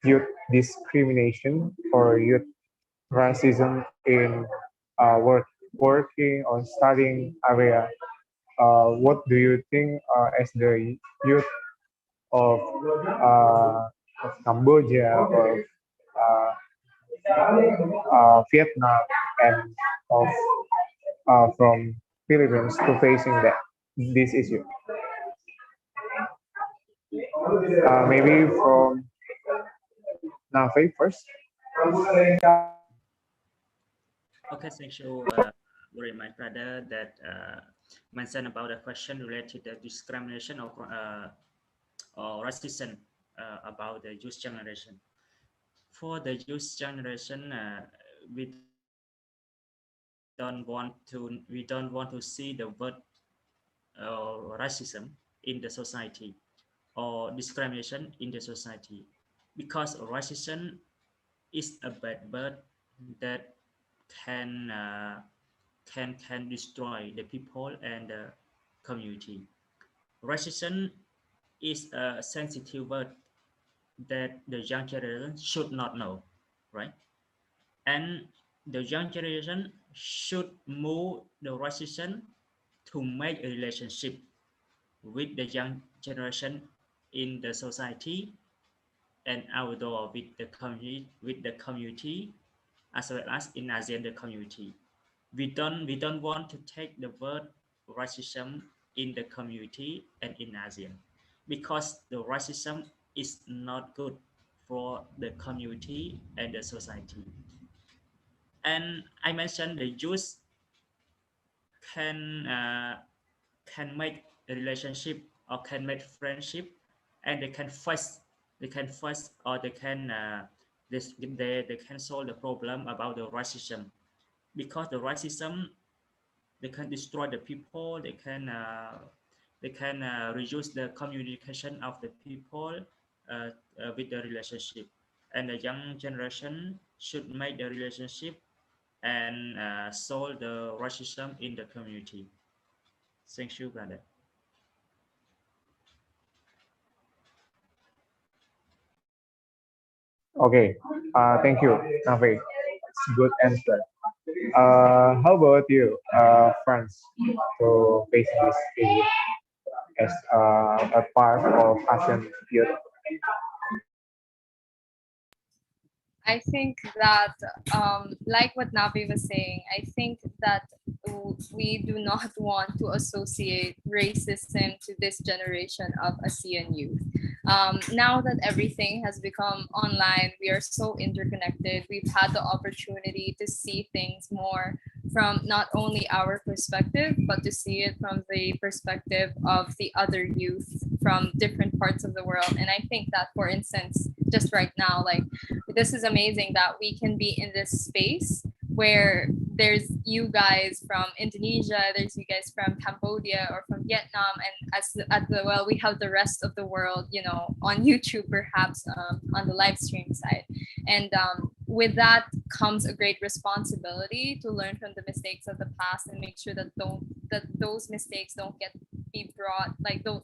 youth discrimination or youth racism in working or studying area. What do you think as the youth of, Cambodia, of Vietnam, and of from Philippines to facing this issue? Maybe from Nafe first. Okay, thank you very much, brother, that mentioned about a question related to discrimination or racism about the youth generation. For the youth generation, we don't want to see the word racism in the society or discrimination in the society, because racism is a bad bird that can can destroy the people and the community. Racism is a sensitive word that the young generation should not know, right? And the young generation should move the racism to make a relationship with the young generation in the society and outdoor with the community as well as in ASEAN the community. We don't want to take the word racism in the community and in ASEAN, because the racism is not good for the community and the society. And I mentioned the youth can uh, can make a relationship or can make friendship, and they can face or they can solve the problem about the racism, because the racism, they can destroy the people, they can reduce the communication of the people with the relationship, and the young generation should make the relationship and solve the racism in the community. Thank you, brother. Okay, thank you, Navi. It's a good answer. How about you, France, to face this issue as a part of ASEAN youth? I think that, like what Navi was saying, I think that we do not want to associate racism to this generation of ASEAN youth. Now that everything has become online, we are so interconnected. We've had the opportunity to see things more from not only our perspective, but to see it from the perspective of the other youth from different parts of the world. And I think that, for instance, just right now, like, this is amazing that we can be in this space where there's you guys from Indonesia, there's you guys from Cambodia or from Vietnam, and well, we have the rest of the world, on YouTube, perhaps, on the live stream side. And with that comes a great responsibility to learn from the mistakes of the past and make sure that those mistakes don't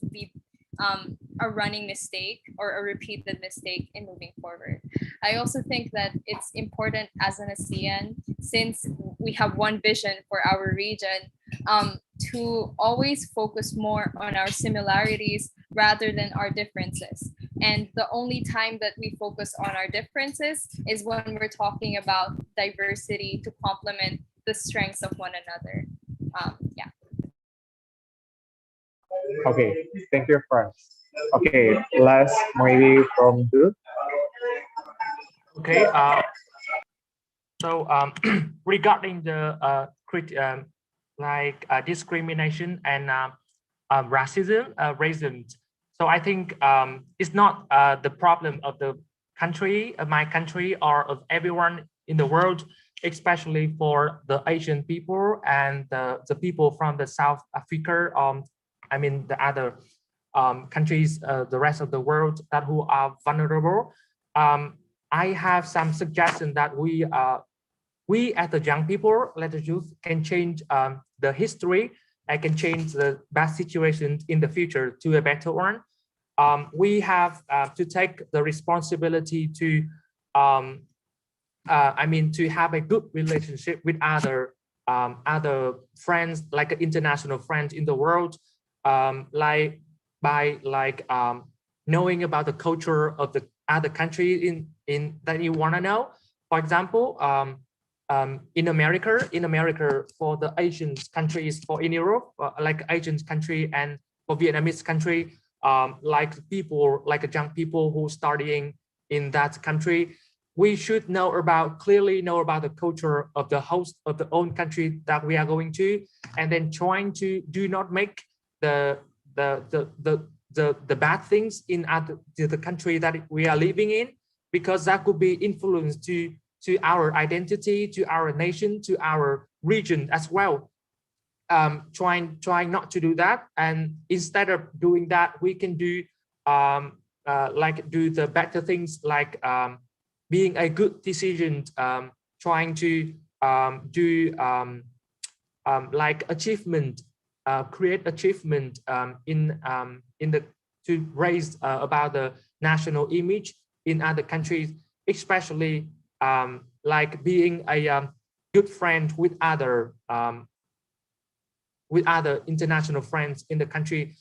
be a running mistake or a repeated mistake in moving forward. I also think that it's important as an ASEAN, since we have one vision for our region, to always focus more on our similarities rather than our differences. And the only time that we focus on our differences is when we're talking about diversity to complement the strengths of one another. Yeah. Okay, thank you, France. Okay, last maybe from Duke. Okay. So regarding the discrimination and racism, so I think it's not the problem of the country, of my country, or of everyone in the world, especially for the Asian people and the people from the South Africa, I mean the other countries, the rest of the world who are vulnerable. I have some suggestion that we as the young people, let the youth, can change the history and can change the bad situation in the future to a better one. We have to take the responsibility to, to have a good relationship with other friends, like international friends in the world, knowing about the culture of the other country in that you want to know. For example, in America, for the Asian countries, in Europe, like Asian country, and for Vietnamese country, like young people who studying in that country, we should clearly know about the culture of the host of the own country that we are going to, and then trying to do not make the bad things in the country that we are living in, because that could be influence to our identity, to our nation, to our region as well. trying not to do that, and instead of doing that, we can do like do the better things, like being a good decision, trying to do like achievement, create achievement in the to raise about the national image in other countries, especially like being a good friend with other international friends in the country,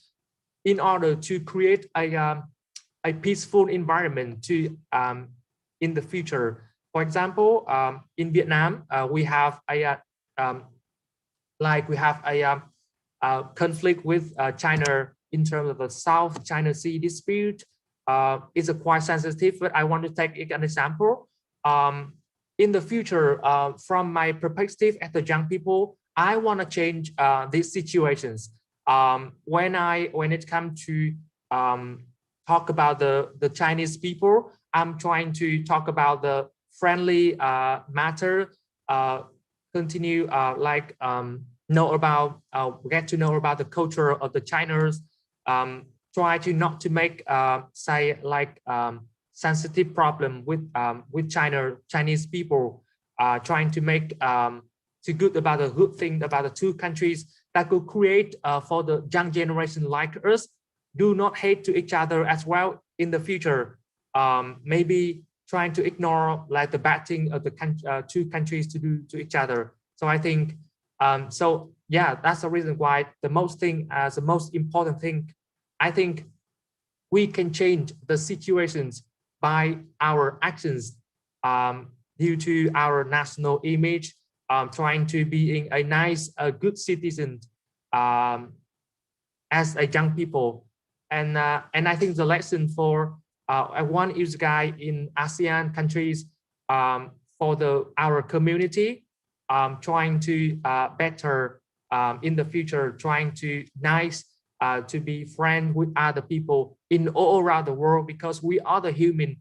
in order to create a peaceful environment to in the future. For example, in Vietnam, we have a like we have a conflict with China in terms of the South China Sea dispute. It's a quite sensitive, but I want to take an example. In the future, from my perspective as a young people, I want to change these situations. When it comes to talk about the Chinese people, I'm trying to talk about the friendly matter, continue like know about get to know about the culture of the Chinese, try to not to make say like sensitive problem with Chinese people, trying to make to good about the good thing about the two countries that could create for the young generation like us, do not hate to each other as well in the future. Maybe trying to ignore like the bad thing of the two countries to do to each other. So I think so yeah, that's the reason why the most important thing, I think we can change the situations by our actions, due to our national image, trying to being a nice, a good citizen as a young people. And I think the lesson for one is guy in ASEAN countries, for our community, trying to better in the future, trying to nice to be friend with other people in all around the world, because we are the human.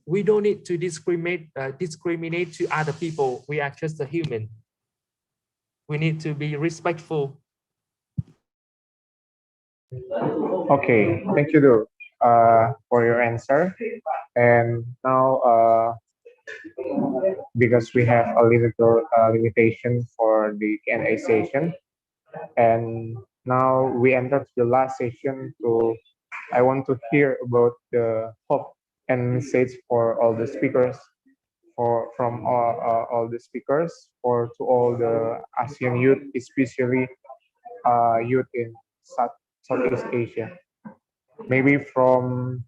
We don't need to discriminate to other people. We are just a human. We need to be respectful. Okay, thank you, Do, for your answer. And now, because we have a little limitation for the Q&A session, and now we enter to the last session. To I want to hear about the hope and message for all the speakers, from all the speakers, for to all the ASEAN youth, especially youth in Southeast Asia. Maybe from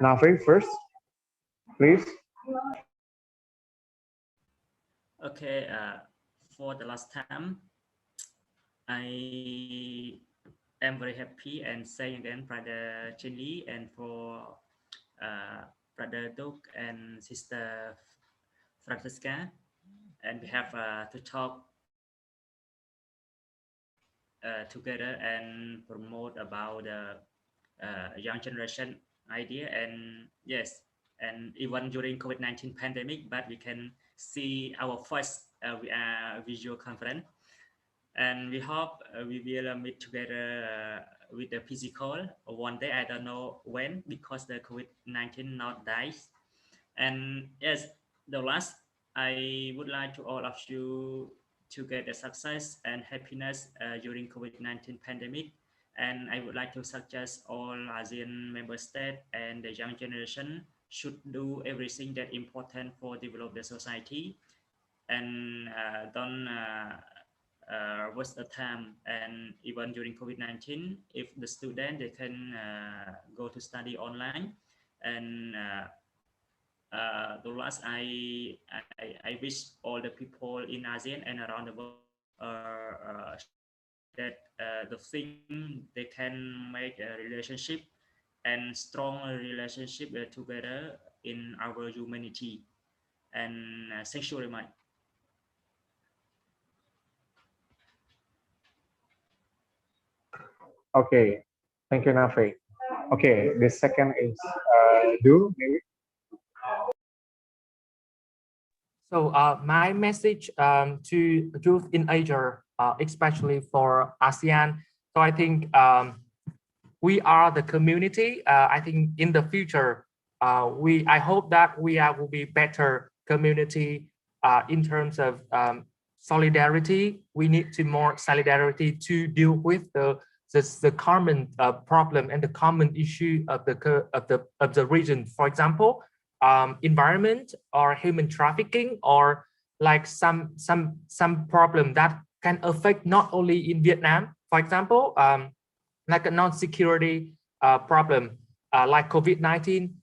Nafi first, please. Okay, for the last time, I am very happy and saying again, Brother Chinli, and for Brother Duke and Sister Francisca, and we have to talk together and promote about the young generation idea. And yes, and even during COVID-19 pandemic, but we can see our first visual conference, and we hope we will meet together with the physical one day. I don't know when, because the COVID-19 not dies. And yes, the last, I would like to all of you to get a success and happiness during COVID-19 pandemic. And I would like to suggest all ASEAN member states and the young generation should do everything that important for develop the society, and don't waste the time. And even during COVID-19, if the student, they can go to study online. And the last, I wish all the people in ASEAN and around the world that the thing they can make a relationship and strong relationship together in our humanity. And thank you very much. Okay, thank you, Nafi. Okay, the second is Do, maybe. So my message to youth in Asia, especially for ASEAN. So I think we are the community. I think in the future, I hope that will be better community in terms of solidarity. We need to more solidarity to deal with the common problem and the common issue of the region. For example, environment or human trafficking, or like some problem that can affect not only in Vietnam. For example, like a non-security problem like COVID-19.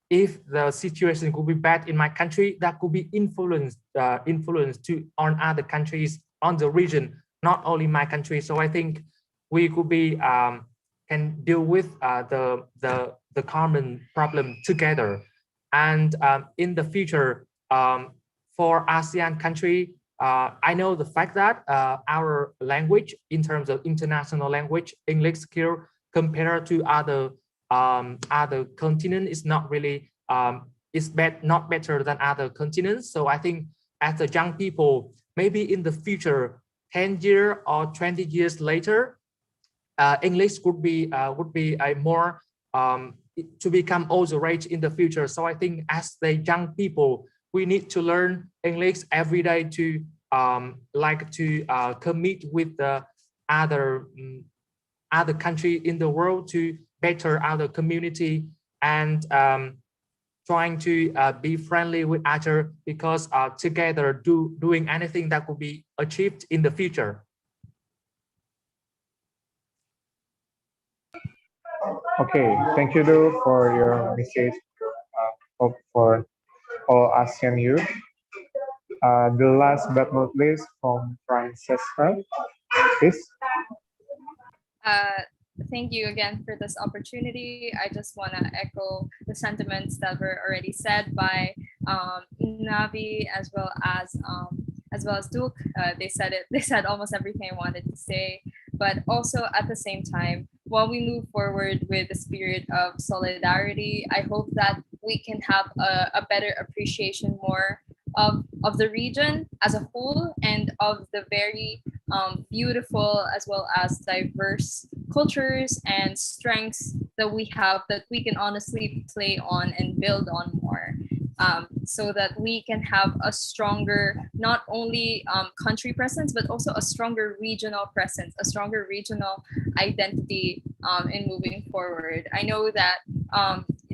If the situation could be bad in my country, that could be influence to on other countries, on the region, not only my country. So I think we could be can deal with the common problem together. And in the future, for ASEAN country, I know the fact that our language, in terms of international language, English skill compared to other continent, is not really not better than other continents. So I think as a young people, maybe in the future, 10 years or 20 years later, English would be a more to become also rage in the future. So I think as the young people, we need to learn English every day to commit with the other country in the world to better our community, and trying to be friendly with other, because together doing anything that could be achieved in the future. Okay, thank you, Lou, for your message for all ASEAN youth. The last but not least, from Francesca, please. Thank you again for this opportunity. I just want to echo the sentiments that were already said by Navi, as well as Duke. They said it. They said almost everything I wanted to say. But also at the same time, while we move forward with the spirit of solidarity, I hope that we can have a better appreciation more of the region as a whole, and of the very beautiful as well as diverse cultures and strengths that we have, that we can honestly play on and build on more, so that we can have a stronger, not only country presence, but also a stronger regional presence, a stronger regional identity in moving forward. I know that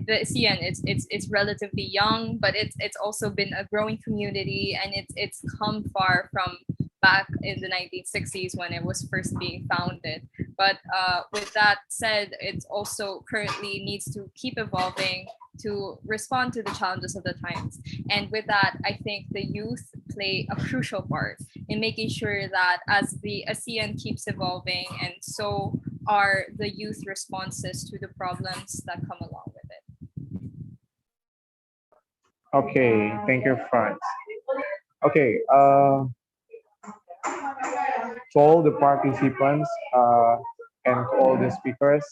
the ASEAN, it's relatively young, but it's also been a growing community, and it's come far from back in the 1960s when it was first being founded. But with that said, it also currently needs to keep evolving to respond to the challenges of the times. And with that, I think the youth play a crucial part in making sure that as the ASEAN keeps evolving, and so are the youth responses to the problems that come along with it. Okay, thank you, Franz. Okay, to all the participants and to all the speakers,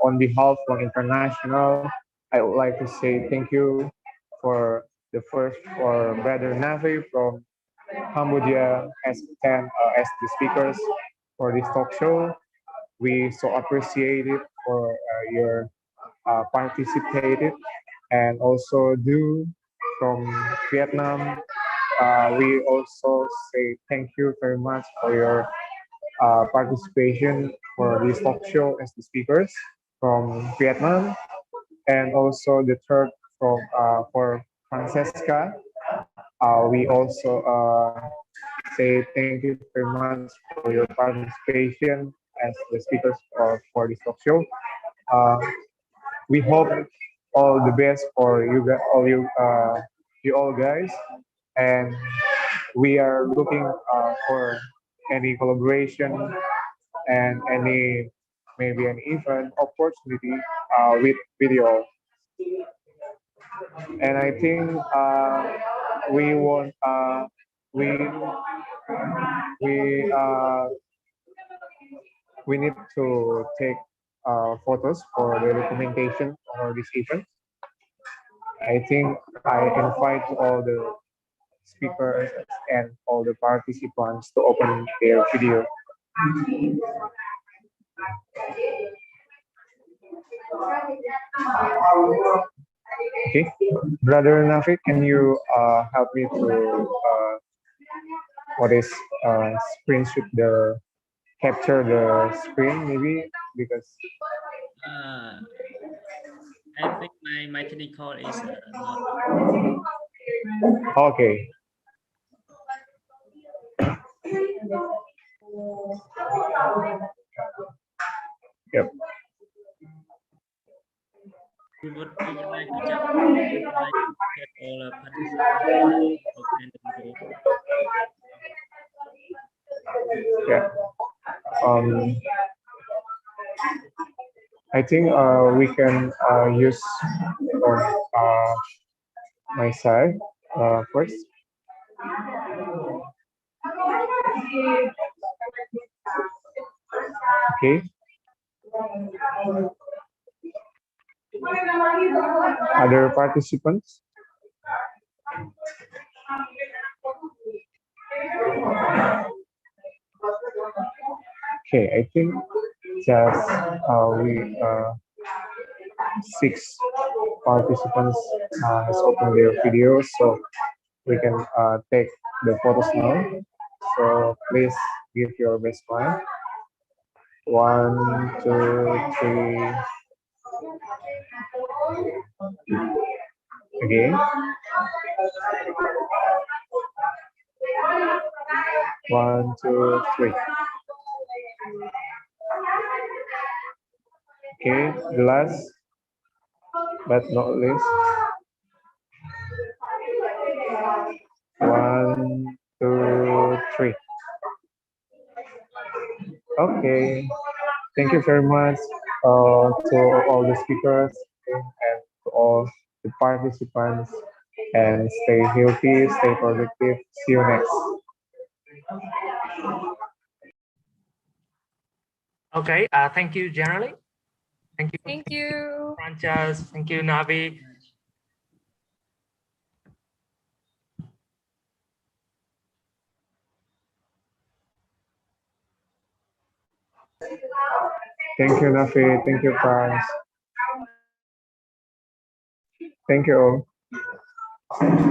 on behalf of International, I would like to say thank you for Brother Navi from Cambodia as the speakers for this talk show. We so appreciate it for your participated, and also Do from Vietnam. We also say thank you very much for your participation for this talk show as the speakers from Vietnam, and also the third from for Francesca. We also say thank you very much for your participation as the speakers for this talk show. Uh, we hope all the best for you all guys, and we are looking for any collaboration and maybe an event opportunity with you all. And I think we want we we we need to take photos for the documentation for this event. I think I invite all the speakers and all all the participants to open their video. Okay, Brother Nafi, can you help me to screenshot the capture the screen maybe because I think my technical is not. okay. Yep. We would like to just like get all participants open the video. Yeah. I think we can use on my side first. Okay. Other participants? Okay, I think just we 6 participants has opened their videos, so we can take the photos now. So please give your best smile. 1, 2, 3. Again. 1, 2, 3. Okay, the last but not least. 1, 2, 3. Okay. Thank you very much to all the speakers and to all the participants. And stay healthy, stay productive. See you next. Okay. Thank you, Generally. Thank you. Thank you. Frances. Thank you, Navi. Thank you, Nafi. Thank you, Franz. Thank you all.